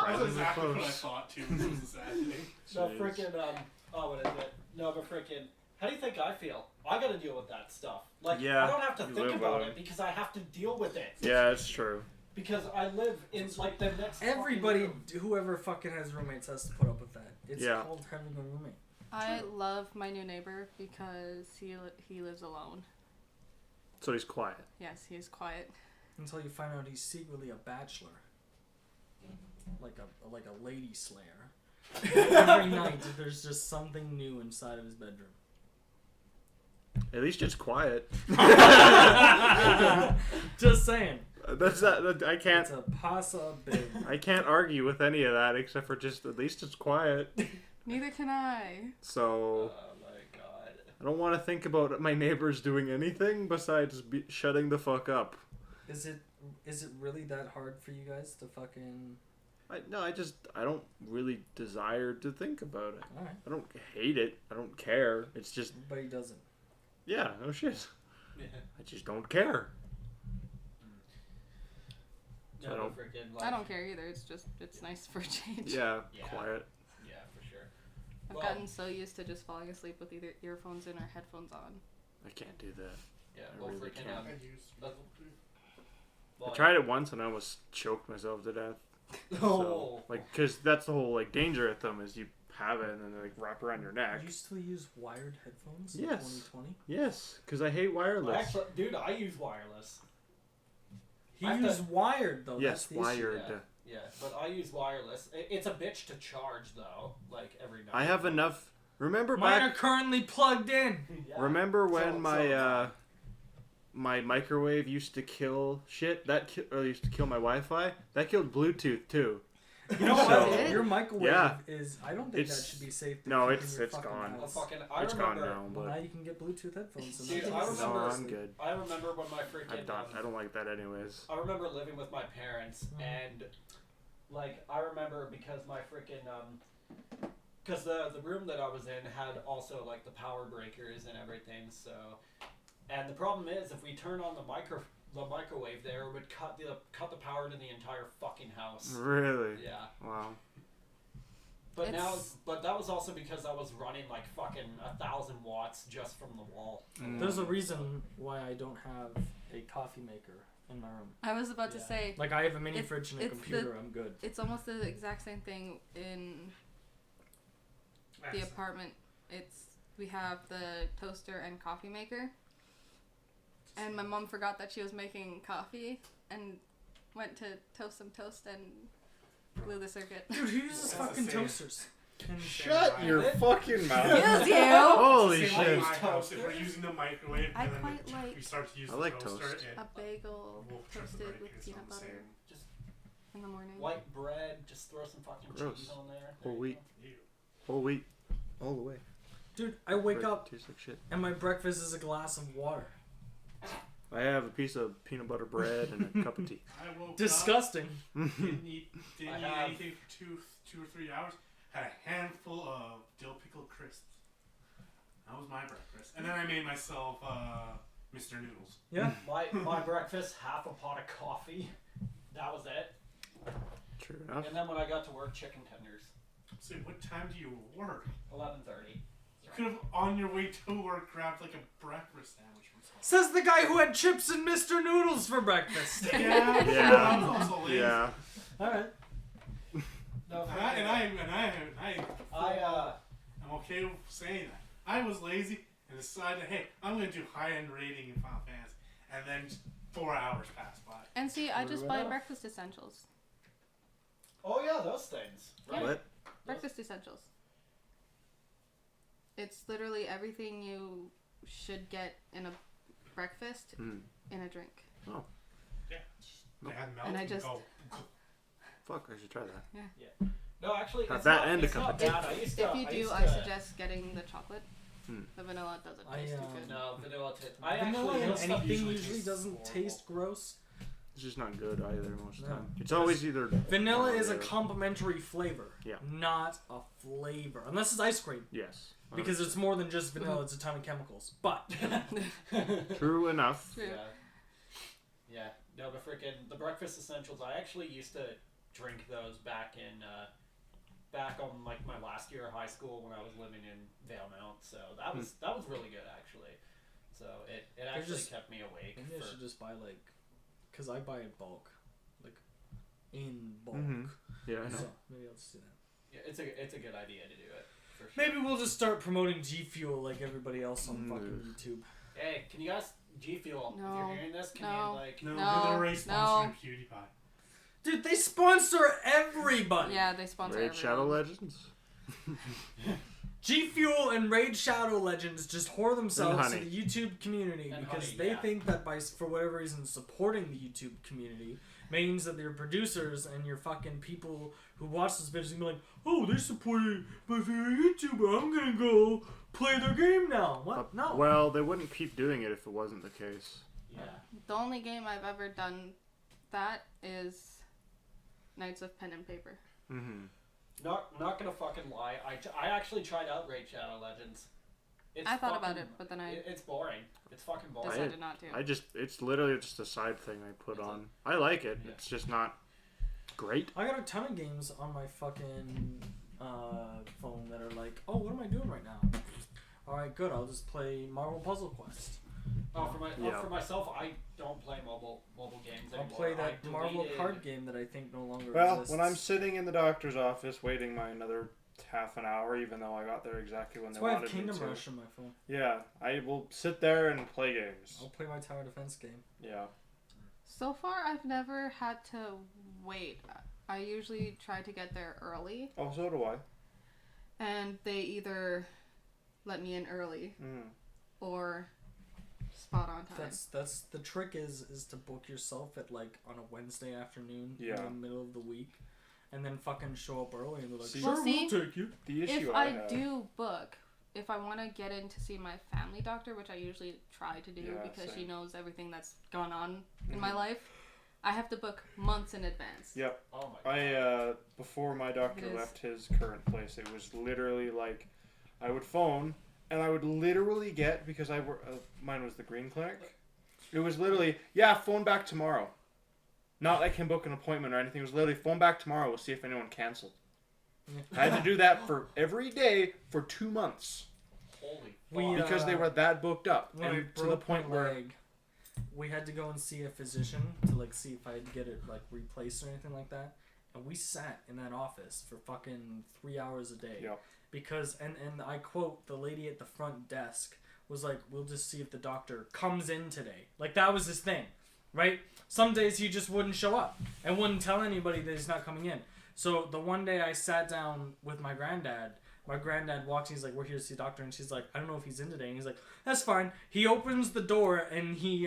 That's exactly what I thought too. This was a sad thing. no Jeez. freaking what is it? No, but freaking. How do you think I feel? I got to deal with that stuff. Like Yeah, I don't have to you think live about with it because I have to deal with it. Yeah, it's true. Because I live in like the next. Everybody, fucking room. whoever fucking has roommates has to put up with that. It's Yeah. called having a roommate. I love my new neighbor because he lives alone. So he's quiet. Yes, he is quiet. Until you find out he's secretly a bachelor. Like a lady slayer. Every night there's just something new inside of his bedroom. At least it's quiet. Just saying. That's that. I can't. It's a possibility. I can't argue with any of that except for just at least it's quiet. Neither can I. So Oh my god. I don't want to think about my neighbors doing anything besides shutting the fuck up. Is it really that hard for you guys to fucking... I don't really desire to think about it. Alright. I don't hate it. I don't care. It's just, But he doesn't. yeah, no shit. Yeah. I just don't care. No, I don't- freaking, like, I don't care either. It's nice for a change. Yeah, Yeah. quiet. Yeah, for sure. I've Well- gotten so used to just falling asleep with either earphones in or headphones on. I can't do that. Yeah, I well, really freaking, can't. I used to. that's- well, I tried it once and I almost choked myself to death. Oh. So, like, cause that's the whole like danger at them is you have it and then they like wrap around your neck. You still use wired headphones in Yes. 2020? Yes, cause I hate wireless. Actually, dude, I use wireless. He I have used to- wired though. Yes, That's the issue. wired. Yeah, but I use wireless. It's a bitch to charge though, like every night. I have enough. Remember Mine are back? currently plugged in. Yeah. Remember when So- my my microwave used to kill shit? Or used to kill my Wi-Fi. That killed Bluetooth too. You know So- what? Your microwave Yeah. is. I don't think that It's- should be safe. To no, keep it's- in your it's fucking gone. Well, house. fucking, I It's gone remember. now, Well, now but you can get Bluetooth headphones. And Dude, that's I awesome. no, remember- I'm good. I remember when my freaking. I don't like that anyways. I remember living with my parents and, like, I remember because my freaking because the room that I was in had also like the power breakers and everything. So, and the problem is if we turn on the microwave there, it would cut the power to the entire fucking house. Really? Yeah. Wow. But now, It's- but that was also because I was running like fucking 1,000 watts just from the wall. There's a reason why I don't have a coffee maker in my room. I was about to Yeah. say Like I have a mini It's- fridge and a it's computer. I'm good. it's almost the exact same thing in the apartment. We have the toaster and coffee maker, and my mom forgot that she was making coffee and went to toast some toast and blew the circuit. Dude, who uses That's fucking the same. toasters? And Shut your It- fucking mouth. Excuse you. Holy Same like shit. my house, if we're using the microwave I and then quite like we start to use I the like toaster, toast. it a bagel will trip the toasted with breakers peanut on the butter same. in the morning. White bread, just throw some fucking Gross. cheese on there. Whole There you wheat. go. Ew. Whole wheat. All the way. dude, I wake up Tastes like shit. and my breakfast is a glass of water. I have a piece of peanut butter bread and a cup of tea. I woke Disgusting. up, didn't eat I have- anything for two or 3 hours, had a handful of dill pickle crisps. That was my breakfast. And then I made myself Mr. Noodles. Yeah. My breakfast, half a pot of coffee. That was it. True enough. And then when I got to work, chicken tenders. So what time do you work? 11:30. You could have, on your way to work, grabbed like a breakfast sandwich from somewhere. Says the guy who had chips and Mr. Noodles for breakfast. Yeah, Yeah. I'm also lazy. Yeah. All right. No, I'm okay with saying that. I was lazy and decided, hey, I'm going to do high-end rating in Final Fantasy. And then 4 hours passed by. And see, I just buy Well. breakfast essentials. Oh yeah, those things. Right. What? Breakfast essentials. It's literally everything you should get in a breakfast Mm. in a drink. They had milk And I and just- go. Fuck, I should try that. No, actually, Have it's that not, and a it's cup not of tea. bad. I used to. If you I do, used I to- suggest getting the chocolate. Hmm. The vanilla doesn't I, taste too good. No, vanilla. I Vanilla actually and used to- anything usually usually tastes doesn't horrible. taste gross. It's just not good either most of the No. time. It's always either Vanilla one or is the a other. complementary flavor. Yeah. Not a flavor. Unless it's ice cream. Yes. Because it's more than just vanilla, it's a ton of chemicals. But True enough. True. Yeah. Yeah. No, but freaking the breakfast essentials. I actually used to drink those back on like my last year of high school when I was living in Valemount. So that was really good actually. So it actually just- kept me awake. maybe I for- should just buy because I buy in bulk. Like, in bulk. Mhm. Yeah, I know. So maybe I'll just do that. Yeah, it's a good idea to do it. For sure. Maybe we'll just start promoting G Fuel like everybody else on fucking Mm. YouTube. Hey, can you guys G Fuel? If No. you're hearing this, can No. you like? No, No, they're already no. sponsoring PewDiePie. Dude, they sponsor everybody. Yeah, they sponsor Raid Shadow everyone. Legends? G Fuel and Raid Shadow Legends just whore themselves to Honey. the YouTube community And because Honey, they yeah. think that by for whatever reason supporting the YouTube community means that their producers and your fucking people who watch this video are gonna be like, oh, they supported my favorite YouTuber, I'm gonna go play their game now. What? No. Well, they wouldn't keep doing it if it wasn't the case. Yeah. The only game I've ever done that is Knights of Pen and Paper. Mm-hmm. Not gonna fucking lie. I actually tried out Raid Shadow Legends. It's I thought about fucking- it, but then I It's boring. It's fucking boring. decided not to. It's literally just a side thing I put on. I like it. Yeah. It's just not great. I got a ton of games on my fucking phone that are like, oh, what am I doing right now? All right, good. I'll just play Marvel Puzzle Quest. For myself, I don't play mobile games I'll anymore. play that I Marvel deleted- card game that I think no longer Well, exists. when I'm sitting in the doctor's office waiting my another half an hour, even though I got there exactly when That's they why I have wanted me Kingdom to. Rush on my phone. Yeah, I will sit there and play games. I'll play my tower defense game. Yeah. So far, I've never had to wait. I usually try to get there early, Oh, so do I. and they either let me in early Mm. or spot on time. That's the trick is to book yourself at like on a Wednesday afternoon in Yeah. the middle of the week, and then fucking show up early and they're like, See- sure, Well, we'll see, take you. The issue If I I have. do book, if I want to get in to see my family doctor, which I usually try to do Yeah, because she same. knows everything that's gone on in my Mhm. life, I have to book months in advance. Yep. Oh my god. I before my doctor It is. left his current place, it was literally like I would phone and I would literally get, because mine was the Green Clinic. It was literally, yeah, phone back tomorrow. Not like him book an appointment or anything. It was literally phone back tomorrow. We'll see if anyone canceled. I had to do that for every day for 2 months Holy We, fuck. because they were that booked up, When I and to broke the point my where leg, we had to go and see a physician to like see if I'd get it like replaced or anything like that. And we sat in that office for fucking 3 hours a day. Yep. Because and I quote, the lady at the front desk was like, we'll just see if the doctor comes in today. Like that was his thing. Right? Some days he just wouldn't show up and wouldn't tell anybody that he's not coming in. So the one day I sat down with my granddad walks and he's like, we're here to see the doctor, and she's like, I don't know if he's in today, and he's like, that's fine. He opens the door and he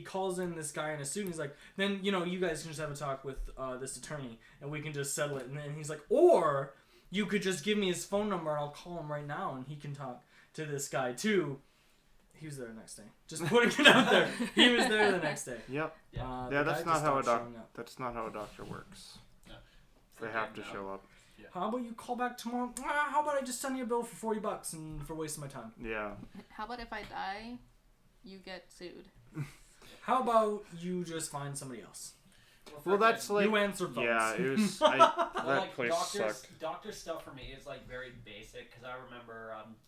calls in this guy in a suit, and he's like, then you guys can just have a talk with this attorney and we can just settle it. And then he's like, or you could just give me his phone number and I'll call him right now and he can talk to this guy too. He was there the next day. Just putting it out there. He was there the next day. Yep. Yeah. The Yeah, guy that's not just how stopped showing up. that's not how a doctor works. No. They have to show up. How about you call back tomorrow? How about I just send you a bill for $40 and for wasting my time? Yeah. How about if I die, you get sued? How about you just find somebody else? Well, that's like You answer phones. yeah. It was Well, that like place sucked. doctor stuff for me is like very basic because I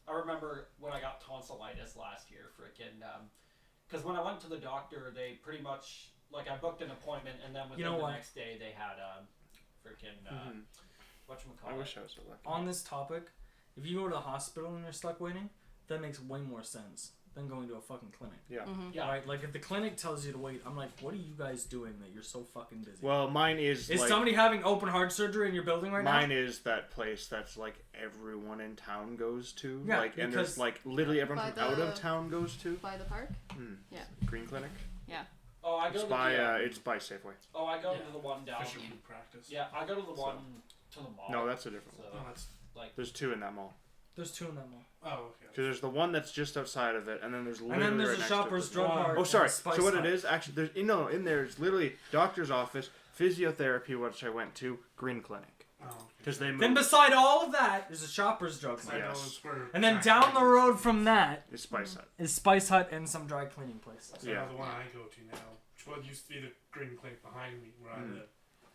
remember when I got tonsillitis last year, freaking because when I went to the doctor, they pretty much like I booked an appointment and then within the next day they had freaking I wish I was so lucky. On this topic, if you go to the hospital and you're stuck waiting, that makes way more sense than going to a fucking clinic. Yeah. Mm-hmm. Yeah. Alright, like if the clinic tells you to wait, I'm like, what are you guys doing that you're so fucking busy? Well, mine is Is like, somebody having open heart surgery in your building right mine now? is that place that's like everyone in town goes to. Yeah, like, and there's because- like literally everyone By from out of the- town goes to. By the park? Green Clinic. Oh, I go It's to by the it's by Safeway. I go Yeah. to the one down. Fisherman practice. Yeah, I go to the one to the mall. No, that's a different one. So, Oh, that's. There's two in that mall. There's two in that mall. Oh, okay. Because there's the one that's just outside of it, and then there's And literally then there's right a next to it, Shoppers there's Drug one. Mart. Oh, sorry. and a Spice So what Hut. it is actually, there's in there is literally doctor's office, physiotherapy, which I went to, Green Clinic, Oh, okay. because they Then moved. beside all of that is a Shoppers Drug Mart. I know Yes. it's where And then Jack down the is. road from that It's Spice Hut. is Spice Hut and some dry cleaning places. So Yeah. the one I go to now, which used to be the Green Clinic behind me where I live,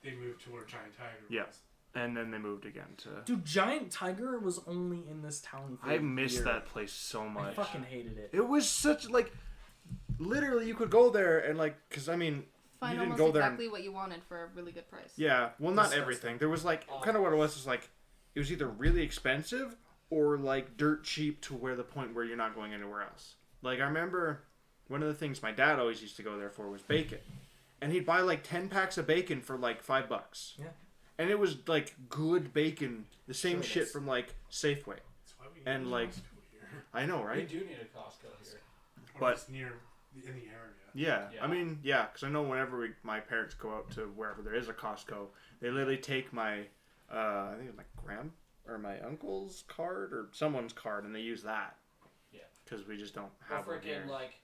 they moved to where Giant Tiger Yeah. was. And then they moved again to. Dude, Giant Tiger was only in this town for I a miss year. that place so I much. fucking hated it. It was such like, literally you could go there and like, cause I mean, Find you didn't almost go there. exactly what you wanted for a really good price. Yeah, well, not Disgusting. everything. There was like kind of what it was is like, it was either really expensive or like dirt cheap to where the point where you're not going anywhere else. Like I remember one of the things my dad always used to go there for was bacon, and he'd buy like 10 packs of bacon for like $5. Yeah. And it was like good bacon, the same Sure it shit is. from like Safeway. That's why we And, need like, Costco here. I know, We right? do need a Costco here. Or but- just near in the area. Yeah, Yeah. I mean, yeah, because I know whenever my parents go out to wherever there is a Costco, they literally take my, I think it's my my uncle's card or someone's card, and they use that. Yeah. Because we just don't Or have one here. freaking like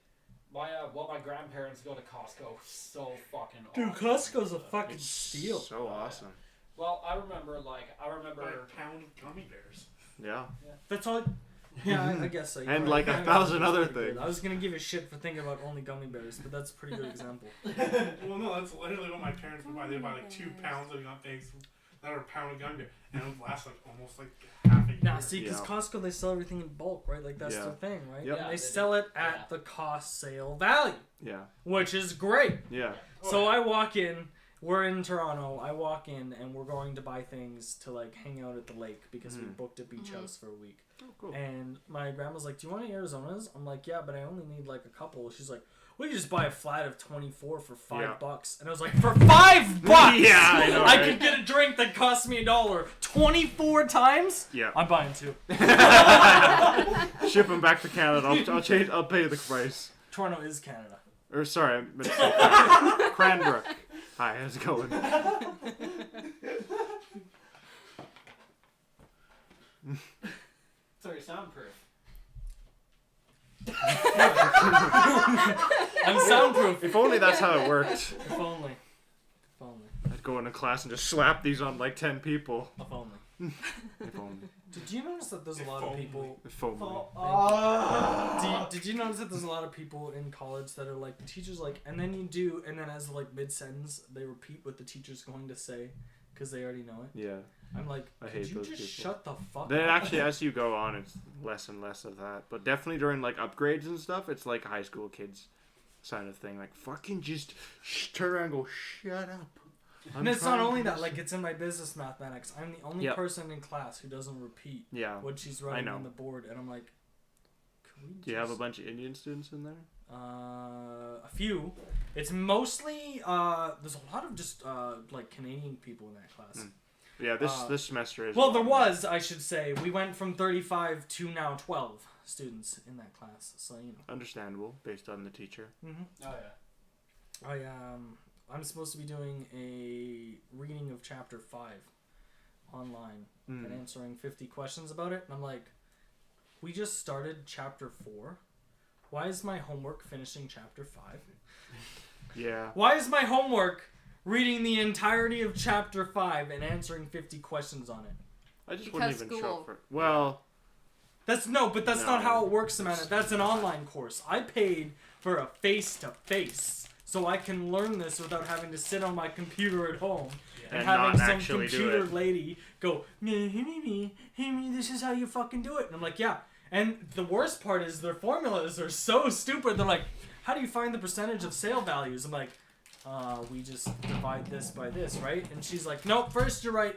my grandparents go to Costco so fucking Dude, often. Costco's a fucking It's steal. so awesome. Well, I remember Buy a pound of gummy bears. Yeah. That's all. Yeah, I guess so. And right. like 1,000 other Pretty good. things. I was gonna give a shit for thinking about only gummy bears, but that's a pretty good example. Well, no, that's literally what my parents would buy. They'd buy like 2 pounds of eggs, that are a pound of gummy bear, and it would last like almost like half a year. Nah, see, because Yeah. Costco, they sell everything in bulk, right? Like, that's Yeah. their thing, right? Yep. And Yeah, they they sell do. it at the cost sale value, Yeah. which is great. Yeah. So I walk in, we're in Toronto, I walk in, and we're going to buy things to, like, hang out at the lake because we booked a beach house for a week. Oh, cool. And my grandma's like, do you want any Arizonas? I'm like, yeah, but I only need, like, a couple. She's like, well, you just buy a flat of 24 for $5. And I was like, for $5? Yeah, I know, I right? could get a drink that costs me $1 24 times? Yeah. I'm buying 2. Ship them back to Canada. I'll pay the price. Toronto is Canada. Or sorry, I meant to say Cranbrook. Hi, how's it going? So you're soundproof. I'm soundproof. If only that's how it worked. If only. If only. I'd go into class and just slap these on like 10 people. If only. If only. Did you notice that there's a lot of people... If only. Did you notice that there's a lot of people in college that are like, the teacher's like, and then you do, and then as like mid-sentence, they repeat what the teacher's going to say because they already know it? Yeah. I'm like, I could hate you those just people. shut the fuck Then up? actually, as you go on, it's less and less of that. But definitely during like upgrades and stuff, it's like high school kids kind of thing. Like, fucking just turn around and go, shut up. And it's not only that, like, it's in my business mathematics. I'm the only Yep. person in class who doesn't repeat Yeah. what she's writing know. on the board, and I'm like, can we Do you have a just- bunch of Indian students in there? A few. It's mostly there's a lot of just like Canadian people in that class. Yeah, this semester is. Well, there was, I should say, we went from 35 to now 12 students in that class. So you know. Understandable based on the teacher. Oh yeah. I'm supposed to be doing a reading of chapter 5 online and answering 50 questions about it, and I'm like, we just started chapter 4. Why is my homework finishing chapter 5? Yeah. Why is my homework reading the entirety of chapter 5 and answering 50 questions on it? I just Because wouldn't even show school. up for it. Well, That's not No. how it works, Amanda. That's an online course. I paid for a face-to-face so I can learn this without having to sit on my computer at home and And having not some actually do computer it. lady go, hey, this is how you fucking do it. And I'm like, yeah. And the worst part is their formulas are so stupid. They're like, how do you find the percentage of sale values? I'm like, we just divide this by this, right? And she's like, nope, first you write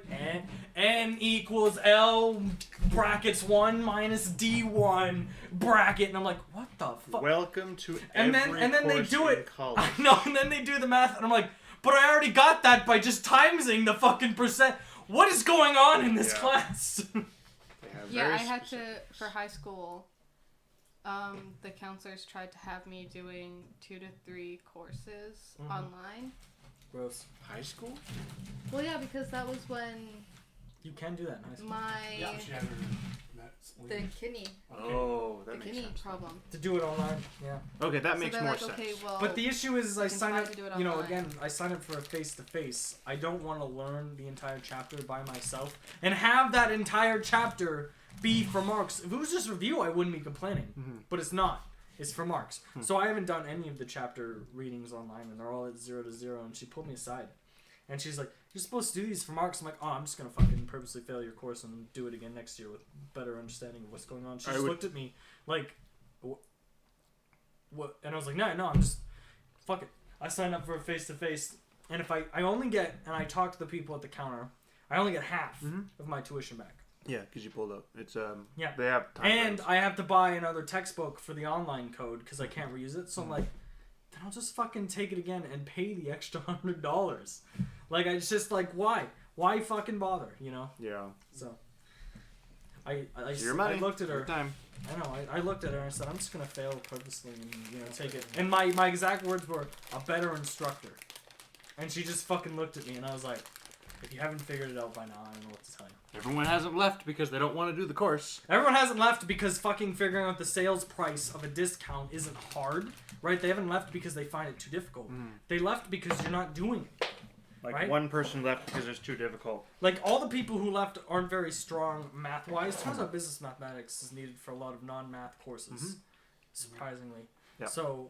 N equals L brackets 1 minus D1 bracket. And I'm like, what the fuck? welcome to And every then they course do in it. college. I know, and then they do the math, and I'm like, but I already got that by just timesing the fucking percent. What is going on in this Yeah. class? They have Yeah, very I had to, specific- for high school, the counselors tried to have me doing 2 to 3 courses online. Gross. high school. Well, yeah, because that was when You can do that in high school. Yeah. She had her nuts. the kidney, Oh, the that makes kidney sense. problem. To do it online, yeah. Okay, that So makes they're more like, sense. okay, well, But the issue is, I can sign try up, to do it you know, online. again, I sign up for a face-to-face. I don't want to learn the entire chapter by myself and have that entire chapter be for marks. If it was just review, I wouldn't be complaining. But it's not. It's for marks. So I haven't done any of the chapter readings online, and they're all at 0 to 0, and she pulled me aside. And she's like, you're supposed to do these for marks. I'm like, oh, I'm just going to fucking purposely fail your course and do it again next year with better understanding of what's going on. She I just would- looked at me like, what? And I was like, no, I'm just, fuck it. I signed up for a face-to-face, and if I only get, and I talk to the people at the counter, I only get half of my tuition back. Yeah, because you pulled out. It's Yeah. They have time And frames. I have to buy another textbook for the online code because I can't reuse it. So I'm like, then I'll just fucking take it again and pay the extra $100. Like, it's just like, why? Why fucking bother, you know? Yeah. So I Your money. looked at her. Your time. I know. I looked at her and I said, I'm just gonna fail purposely and take it. And my exact words were, a better instructor. And she just fucking looked at me and I was like, if you haven't figured it out by now, I don't know what to tell you. Everyone hasn't left because they don't want to do the course. Everyone hasn't left because fucking figuring out the sales price of a discount isn't hard, right? They haven't left because they find it too difficult. They left because you're not doing it. Like right? one person left because it's too difficult. Like all the people who left aren't very strong math-wise. Turns out business mathematics is needed for a lot of non-math courses, surprisingly. Yeah. So,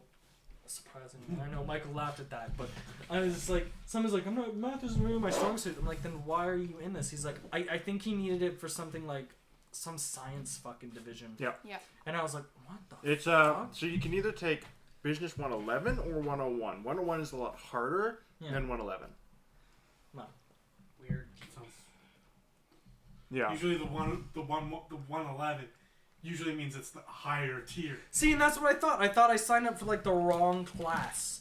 surprisingly, I know Michael laughed at that, but I was like, someone's like, math isn't really my strong suit. I'm like, then why are you in this? He's like, I think he needed it for something like some science fucking division. Yeah. Yeah. And I was like, what the? It's fuck? so you can either take Business 111 or 101. 101 is a lot harder than 111. Weird. Sounds- Yeah. Usually the 111 usually means it's the higher tier. See, and that's what I thought. I thought I signed up for like the wrong class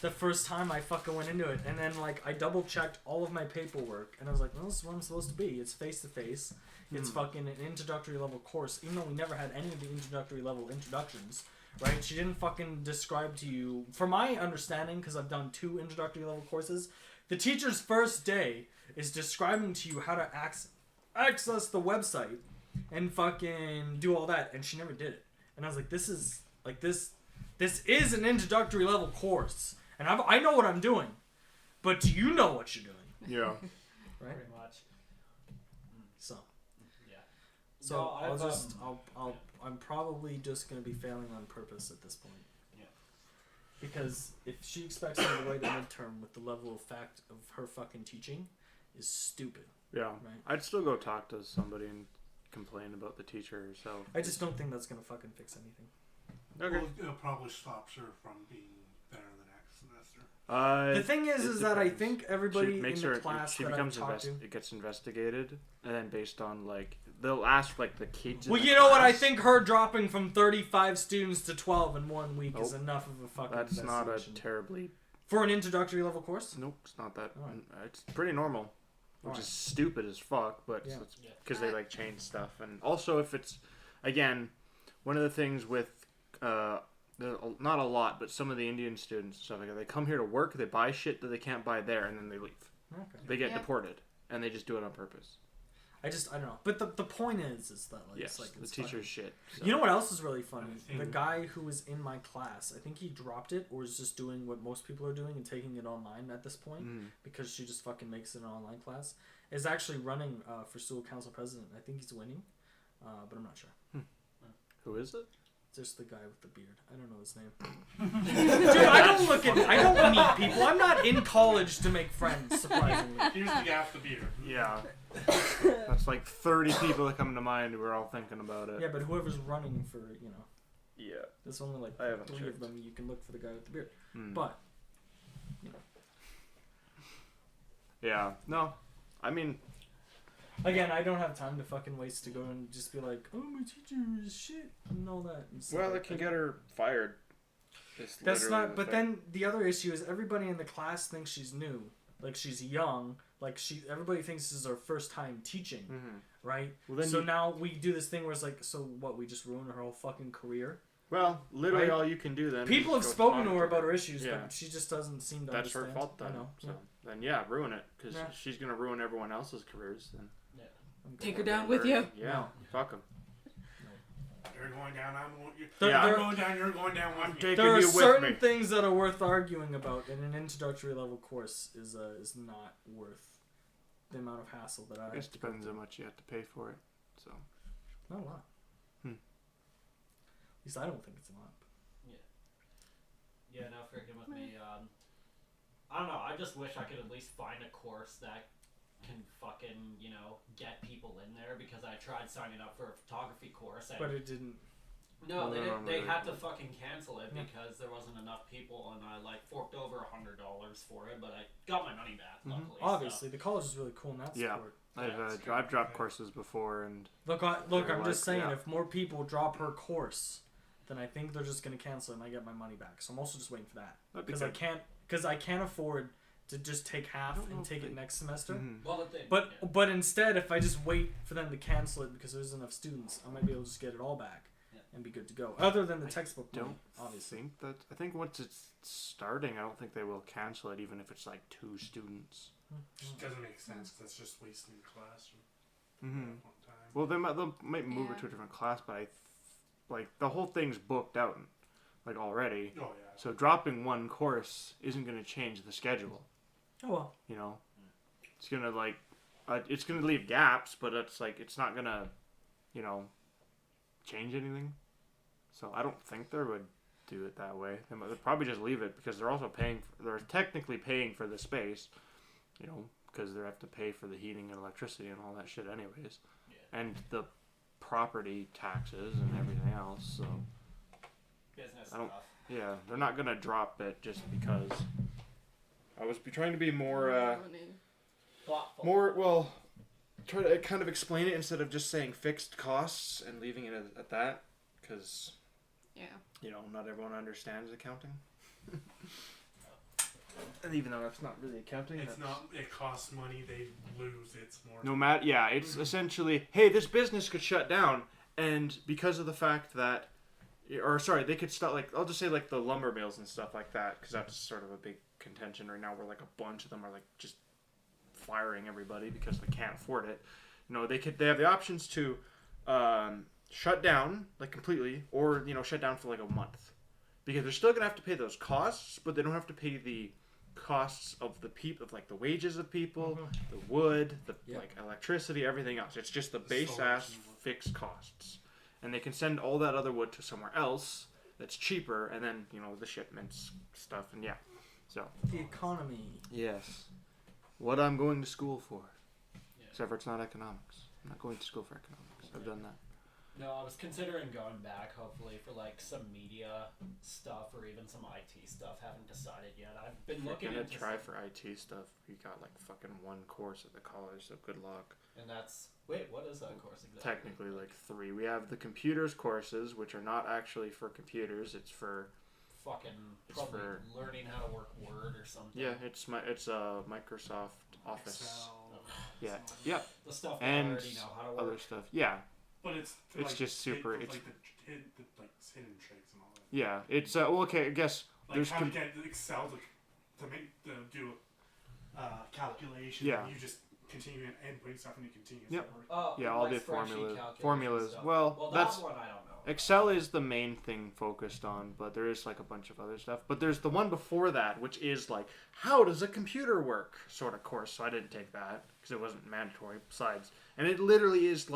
the first time I fucking went into it, and then like I double checked all of my paperwork, and I was like, well, this is what I'm supposed to be. It's face to face. It's fucking an introductory level course, even though we never had any of the introductory level introductions, right? She didn't fucking describe to you, from my understanding, because I've done 2 introductory level courses, the teacher's first day is describing to you how to access the website and fucking do all that, and she never did it. And I was like, this is is an introductory level course, and I know what I'm doing, but do you know what you're doing? Yeah. Right? Pretty much. So. Yeah. So No, I'm probably just gonna be failing on purpose at this point. Yeah. Because if she expects me to write a midterm with the level of fact of her fucking teaching, is stupid. Yeah. Right. I'd still go talk to somebody and complain about the teacher herself. I just don't think that's gonna fucking fix anything. Okay. Well, it probably stops her from being there the next semester. The thing is that I depends. think everybody in the class she that I've becomes talked to. it gets investigated, and then based on like they'll ask like the kids. Well, in the you know what? I class. think her dropping from 35 students to 12 in 1 week is Nope. enough of a fucking That's not a investigation. terribly. For an introductory level course? Nope, it's not that. Alright. It's pretty normal, which Alright. is stupid as fuck, but Yeah. it's because they like change stuff, and also if it's again one of the things with not a lot, but some of the Indian students and stuff like that, they come here to work, they buy shit that they can't buy there, and then they leave. Okay. They get Yeah. deported, and they just do it on purpose. I don't know. But the point is that like, Yes, it's like the it's teacher's fucking- shit. So. You know what else is really funny? I think- The guy who was in my class, I think he dropped it or is just doing what most people are doing and taking it online at this point because she just fucking makes it an online class, is actually running for school council president. I think he's winning, but I'm not sure. Who is it? Just the guy with the beard. I don't know his name. Dude, I don't meet people. I'm not in college to make friends, surprisingly. Here's the guy with the beard. Yeah. That's like 30 people that come to mind. We're all thinking about it. Yeah, but whoever's running for, Yeah. there's only like I haven't 3 checked. of them. You can look for the guy with the beard. Hmm. But, Yeah. No. I mean, again, I don't have time to fucking waste to go and just be like, oh, my teacher is shit and all that. And stuff well, like it can that. get her fired. It's That's literally not. the But thing. then the other issue is everybody in the class thinks she's new, like she's young, like everybody thinks this is her first time teaching, right? Well, then so you- now we do this thing where it's like, so what? We just ruin her whole fucking career. Well, literally Right? all you can do then. People have is go spoken to talk her about her issues, Yeah. but she just doesn't seem to That's her understand. fault then. I know. So Yeah. then, yeah, ruin it because Yeah. she's gonna ruin everyone else's careers. Then I'm Take good. her down with you. Yeah, No. fuck them. You're going down. There- I'm there- going down. You're going down with me. taking There are you with certain me. things that are worth arguing about, and an introductory level course is not worth the amount of hassle that I. I guess it depends how much you have to pay for it. So Not a lot. Hmm. At least I don't think it's a lot. Yeah, no, freaking with me. I don't know. I just wish I could at least find a course that can fucking, get people in there because I tried signing up for a photography course. And But it didn't. no, they No, didn't. They no, had no. to fucking cancel it Yeah. because there wasn't enough people, and I forked over $100 for it, but I got my money back. Luckily, Obviously, the college is really cool in that Yeah. sport. I've dropped courses before and Look, I'm They're just like, saying, yeah. if more people drop her course, then I think they're just gonna cancel it and I get my money back. So I'm also just waiting for that that'd be because good. I can't afford to just take half don't know and if take it they- next semester. Mhm. Well, the thing, But yeah. but instead, if I just wait for them to cancel it because there's enough students, I might be able to just get it all back Yeah. and be good to go. Other than the I textbook money, don't obviously. I think once it's starting, I don't think they will cancel it even if it's like 2 students. Just doesn't make sense. 'Cause that's just wasting your classroom. Mm-hmm. One time. Well, they might move it Yeah. to a different class, but the whole thing's booked out, like already. Oh yeah. So dropping one course isn't going to change the schedule. Oh well. You know, it's gonna it's gonna leave gaps, but it's not gonna, change anything. So I don't think they would do it that way. They'd probably just leave it because they're also they're technically paying for the space, because they have to pay for the heating and electricity and all that shit anyways, and the property taxes and everything else. So Business I don't. stuff. Yeah, they're not gonna drop it just because. I was trying to be more. Thoughtful. Try to kind of explain it instead of just saying fixed costs and leaving it at that, because not everyone understands accounting. And even though that's not really accounting, It costs money, they lose, it's more. No matter, it's essentially, hey, this business could shut down, and because of the fact that, they could start, I'll just say, the lumber mills and stuff like that, because that's sort of a big contention right now, where, a bunch of them are, just firing everybody because they can't afford it. They have the options to shut down, completely, or, shut down for, a month. Because they're still going to have to pay those costs, but they don't have to pay the costs of the people, of the wages of people, the wood, the electricity, everything else. It's just the base ass fixed costs, and they can send all that other wood to somewhere else that's cheaper, and then the shipments stuff, and so the economy. Yes, what I'm going to school for, except for it's not economics. I'm not going to school for economics. I've done that. No, I was considering going back, hopefully, for some media stuff or even some IT stuff. Haven't decided yet. I've been looking into. into Try for IT stuff. You got fucking one course at the college, so good luck. And that's what is that course exactly? Technically, 3. We have the computers courses, which are not actually for computers. It's for probably learning how to work Word or something. Yeah, it's Microsoft Office. Excel, Yeah. The stuff that and I already know how to work. other stuff. Yeah. But it's just super. It's the hidden tricks and all that. Yeah, it's okay. I guess there's how to get Excel to do calculation. Yeah. And you just continue inputting stuff and you continue. Yep. Oh, all the formulas. Stuff. Well, that's one I don't know. Excel is the main thing focused on, but there is a bunch of other stuff. But there's the one before that, which is how does a computer work sort of course. So I didn't take that because it wasn't mandatory. Besides, and it literally is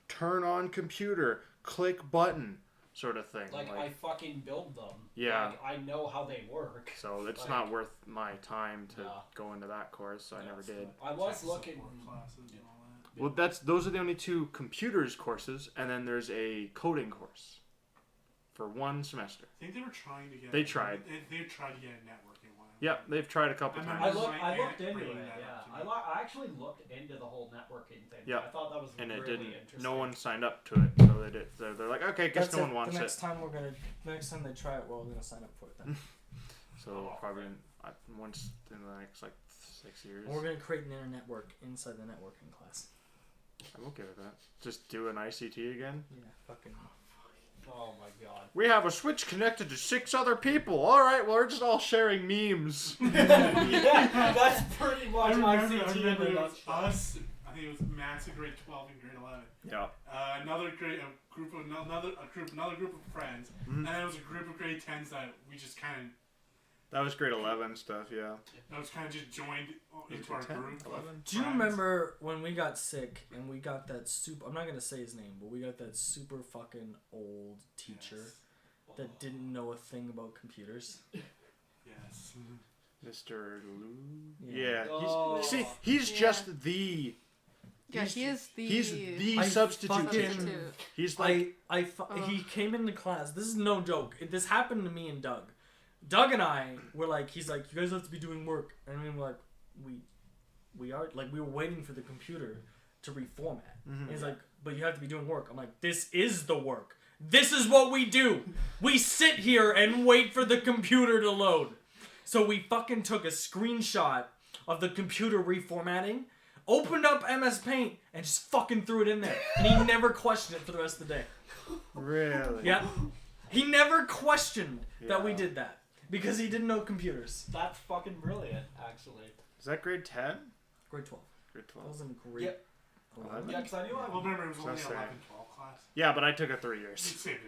turn on computer, click button sort of thing. I fucking build them. Yeah. I know how they work. So it's not worth my time to go into that course, so I never did. I was looking. Classes and all that. Well, those are the only 2 computers courses, and then there's a coding course for 1 semester. I think they were trying to get. They tried. They tried to get a networking one. Yep, they've tried a couple times. I looked into it. Yeah, I actually looked into the whole networking thing. Yeah. I thought that was and really it didn't. interesting. No one signed up to it, so they did. So they're like, okay, guess no one wants the it. next time they try it, we're gonna sign up for it then. So probably once in the next 6 years. And we're gonna create an inner network inside the networking class. I'm okay with that. Just do an ICT again. Yeah, fucking. Oh my god. We have a switch connected to 6 other people. All right, well, we're just all sharing memes. Yeah, that's pretty much I remember ICT. it was us. I think it was Max in grade 12 and grade 11. Yeah. Another group of friends, and then it was a group of grade 10s that we just kind of. That was grade 11 stuff, yeah. That was kind of just joined into our group. 11? Do you remember when we got sick and we got that I'm not gonna say his name, but we got that super fucking old teacher that didn't know a thing about computers? Yes. Mr. Lou? Yeah. Oh. He's just the... Yeah, he is the. He's the substitute teacher. He's he came into class. This is no joke. This happened to me and Doug. Doug and I were he's like, you guys have to be doing work. And we were we are, we were waiting for the computer to reformat. And he's like, but you have to be doing work. I'm like, this is the work. This is what we do. We sit here and wait for the computer to load. So we fucking took a screenshot of the computer reformatting, opened up MS Paint, and just fucking threw it in there. And he never questioned it for the rest of the day. Really? Yeah. He never questioned that we did that. Because he didn't know computers. That's fucking brilliant, actually. Is that grade 10? Grade 12. Grade 12. That was in grade Yep. 11. Yeah, because I knew I Well, was. remember, it was only So 11, sad. 12 class. Yeah, but I took it 3 years. So did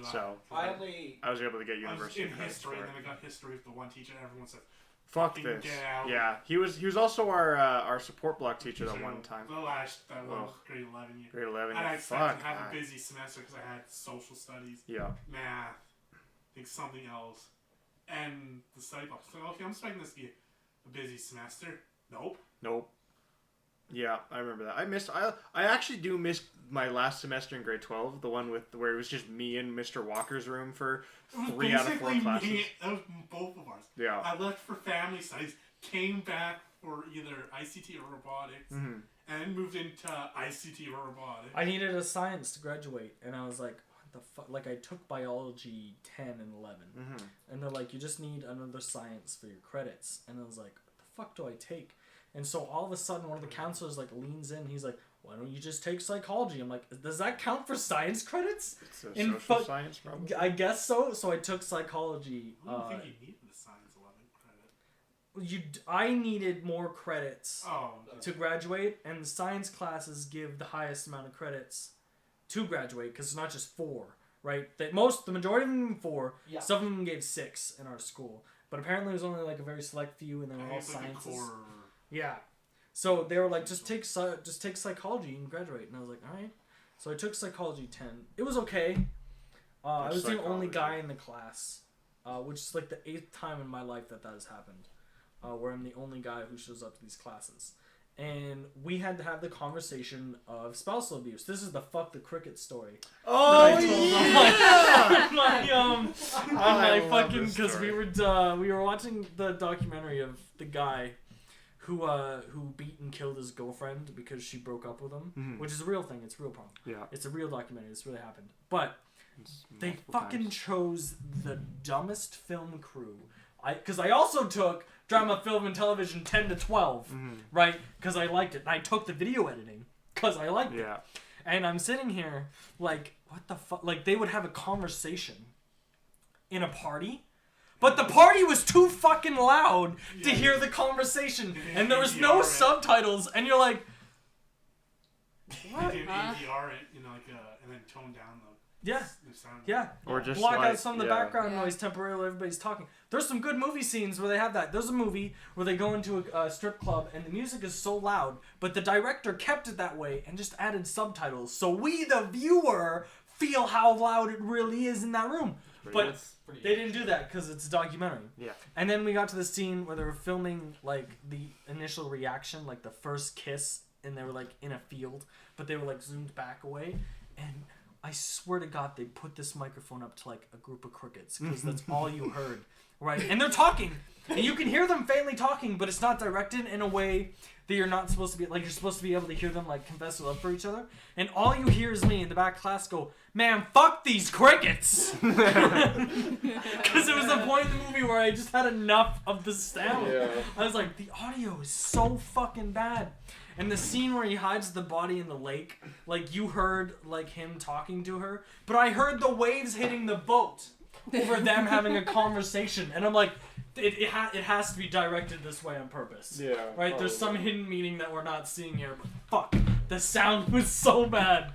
I. So I I was able to get I was university in credits history, for and it. then I got history with the one teacher, and everyone said, Fuck Fucking this. get out. Yeah, he was also our support block teacher that one time. The last that one, Ugh. grade 11 year. Grade 11. And I Fuck had that. a busy semester because I had social studies, Yeah. math, I think something else, and the study block. So okay, I'm expecting this to be a busy semester. Nope. Yeah, I remember that. I actually do miss my last semester in grade 12, the one where it was just me in Mr. Walker's room for 3 out of 4 classes. That was both of ours. Yeah. I left for family studies, came back for either ICT or robotics, Mm-hmm. and moved into ICT or robotics. I needed a science to graduate, and I was like, what the fuck? Like, I took biology 10 and 11. Mm-hmm. And they're like, you just need another science for your credits. And I was like, what the fuck do I take? And so all of a sudden, one of the counselors like leans in. He's like, why don't you just take psychology? I'm like, does that count for science credits? It's a In social science, probably. I guess so. So I took psychology. I don't think you needed the science 11 credit. I needed more credits Oh. to graduate, and the science classes give the highest amount of credits to graduate because it's not just 4, right? The majority of them 4. Yeah. Some of them gave 6 in our school, but apparently it was only like a very select few, and they were all It's like a sciences. core. Yeah. So they were like, just take psychology and graduate. And I was like, all right. So I took psychology 10. It was okay. I was the only guy in the class, which is like the 8th time in my life that has happened, where I'm the only guy who shows up to these classes. And we had to have the conversation of spousal abuse. This is the fuck the cricket story. Oh, Because we were watching the documentary of the guy who beat and killed his girlfriend because she broke up with him, which is a real thing. It's a real problem. Yeah. It's a real documentary. It's really happened. But they fucking chose the dumbest film crew. Because I also took drama, film, and television 10 to 12, right? Because I liked it. And I took the video editing because I liked it. Yeah. And I'm sitting here like, what the fuck? Like, they would have a conversation in a party. But the party was too fucking loud to hear the conversation. And there was no subtitles. And you're like, What? They did ADR it, and then tone down the sound. Yeah. Or just block like, out some of the background noise temporarily while everybody's talking. There's some good movie scenes where they have that. There's a movie where they go into a strip club and the music is so loud, but the director kept it that way and just added subtitles. So we, the viewer, feel how loud it really is in that room. But they didn't do that because it's a documentary. Yeah. And then we got to the scene where they were filming like the initial reaction, like the first kiss, and they were like in a field, but they were like zoomed back away. And I swear to God, they put this microphone up to like a group of crickets because that's all you heard, right? And they're talking, and you can hear them faintly talking, but it's not directed in a way that you're not supposed to be, like you're supposed to be able to hear them like confess their love for each other. And all you hear is me in the back class go, "Man, fuck these crickets," because it was the point in the movie where I just had enough of the sound. Yeah. I was like, the audio is so fucking bad. And the scene where he hides the body in the lake, like you heard like him talking to her, but I heard the waves hitting the boat over them having a conversation, and I'm like, it has to be directed this way on purpose. Yeah. Right? There's some hidden meaning that we're not seeing here, but fuck, the sound was so bad.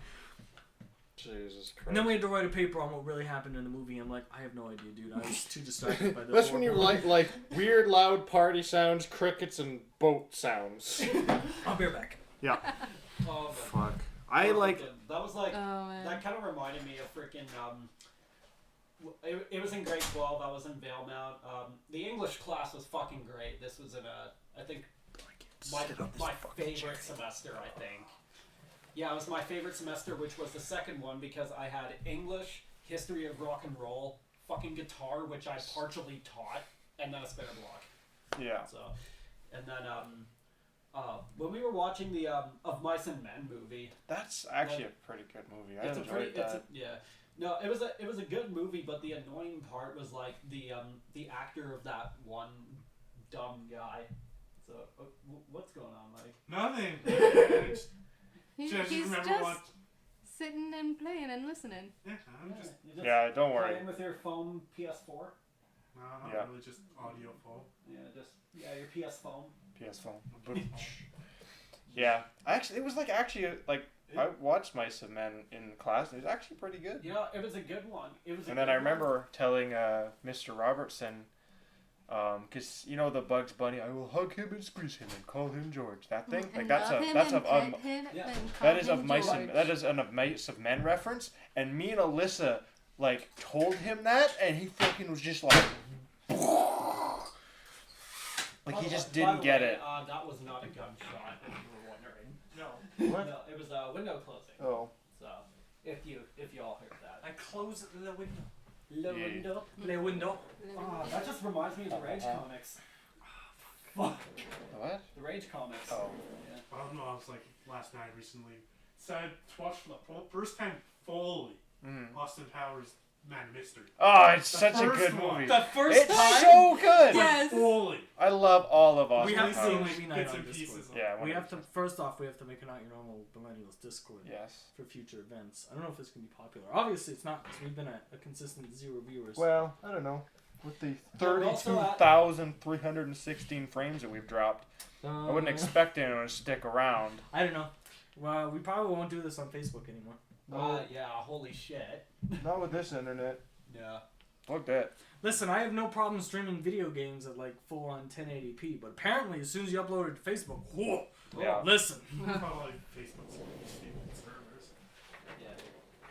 Jesus Christ. And then we had to write a paper on what really happened in the movie. I'm like, I have no idea, dude. I was too distracted by the That's when you like weird loud party sounds, crickets, and boat sounds. I'll be right back. Yeah. Oh, Fuck. I like. that was like Oh, man. that kind of reminded me of freaking it was in grade 12. I was in Valemount. The English class was fucking great. This was in I think my favorite semester, I think. Yeah, it was my favorite semester, which was the second one because I had English, history of rock and roll, fucking guitar, which I partially taught, and then a spinner block. Yeah. So, and then when we were watching the Of Mice and Men movie, That's actually a pretty good movie. I enjoyed that. No, it was a good movie, but the annoying part was like the actor of that one dumb guy. So what's going on, Mike? Nothing. He's Just just remember what. sitting and playing and listening. Yeah, I'm just. You just Yeah, don't worry. playing with your phone PS4. No, not Yeah. really, just audio phone. Yeah, your PS phone. PS phone. Yeah. It was like I watched Mice and Men in class. It was actually pretty good. You know, it was a good one. And then I remember telling Mr. Robertson Cause you know the Bugs Bunny, I will hug him and squeeze him and call him George. That thing, like And that's love a him that's and a pet him yeah. and that call is him of mice George. and that is an of Mice of Men reference. And me and Alyssa like told him that, and he fucking was just like, he just didn't get it. That was not a gunshot, if you were wondering. No. What? No, it was a window closing. Oh. So, if you all heard that. I close the window. Le Yeah. window. Le window. Oh, that just reminds me of the Rage comics. Fuck. What? The Rage comics. Oh. Yeah. I don't know. I was like last night recently. Said to watch the first time fully Austin Powers Man Mystery. Oh, it's The such a first good one. movie. The first It's time. so good. Yes. Fully. I love all of Austin We have to Powers. see maybe night Bits on and Discord. pieces. Yeah, We have to 100%. first off we have to make an Not Your Normal Millennials Discord Yes. for future events. I don't know if it's gonna be popular. Obviously, it's not because we've been at a consistent 0 viewers. Well, I don't know. With the We're also at- 32,316 frames that we've dropped, I wouldn't expect anyone to stick around. I don't know. Well, we probably won't do this on Facebook anymore. Yeah, holy shit. Not with this internet. Yeah. Fuck that. Listen, I have no problem streaming video games at like full on 1080p, but apparently as soon as you upload it to Facebook, whoa! Yeah. Listen. Probably Facebook's stupid servers. Yeah.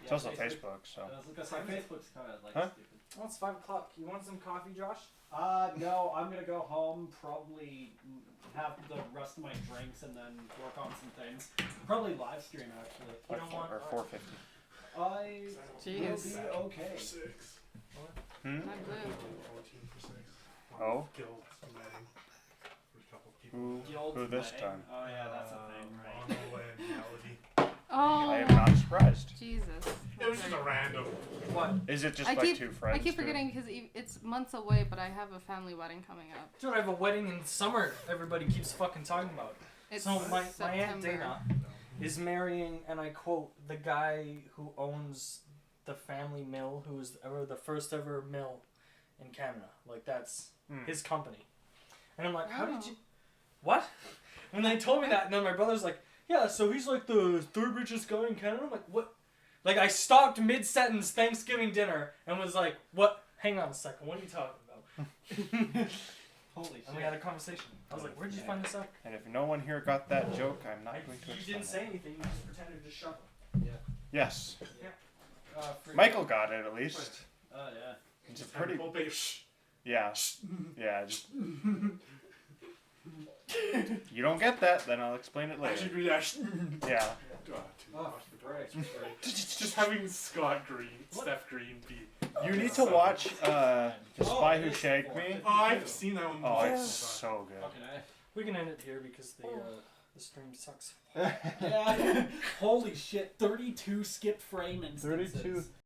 It's also Facebook, so. I was gonna say Facebook's kind of like Huh? stupid. Oh, it's 5 o'clock. You want some coffee, Josh? No, I'm gonna go home, probably have the rest of my drinks, and then work on some things. Probably live stream actually. You don't want- Or 450. I will Jeez. be okay. 6. Hmm? My blue. 14 for 6. Oh? Guild wedding. For a couple of people. Who this Wedding. time? Oh yeah, that's a thing, right? Mono and Melody. Oh. I am not surprised. Jesus. It was just a random. What? Is it just I like keep, two friends? I keep too? forgetting because it's months away, but I have a family wedding coming up. Dude, I have a wedding in summer everybody keeps fucking talking about. It's So my Aunt September. Dana is marrying, and I quote, the guy who owns the family mill, who's ever the first ever mill in Canada. Like, that's his company. And I'm like, how did Oh. you... What? And they told me that, and then my brother's like, yeah, so he's like the third richest guy in Canada. I'm like, what? Like, I stopped mid-sentence Thanksgiving dinner and was like, what? Hang on a second, what are you talking about? Holy shit. And we had a conversation. I was like, where'd you find this out? And if no one here got that joke, I'm not going to You explain didn't it. say anything, you just pretended to shut Yes. up. Michael got it at least. Oh yeah. It's a pretty. Full base. Shh. Yeah. Yeah. Just. You don't get that, then I'll explain it I later. should do that. Shh. Yeah. Oh, right. Just having Scott Green, Steph Green be. You need to watch The Spy Who Shagged Me. Oh, I've seen that one. Oh, it's before. so good. Fucking We can end it here because the stream sucks. yeah. Holy shit! 32 skip frame instances. 32.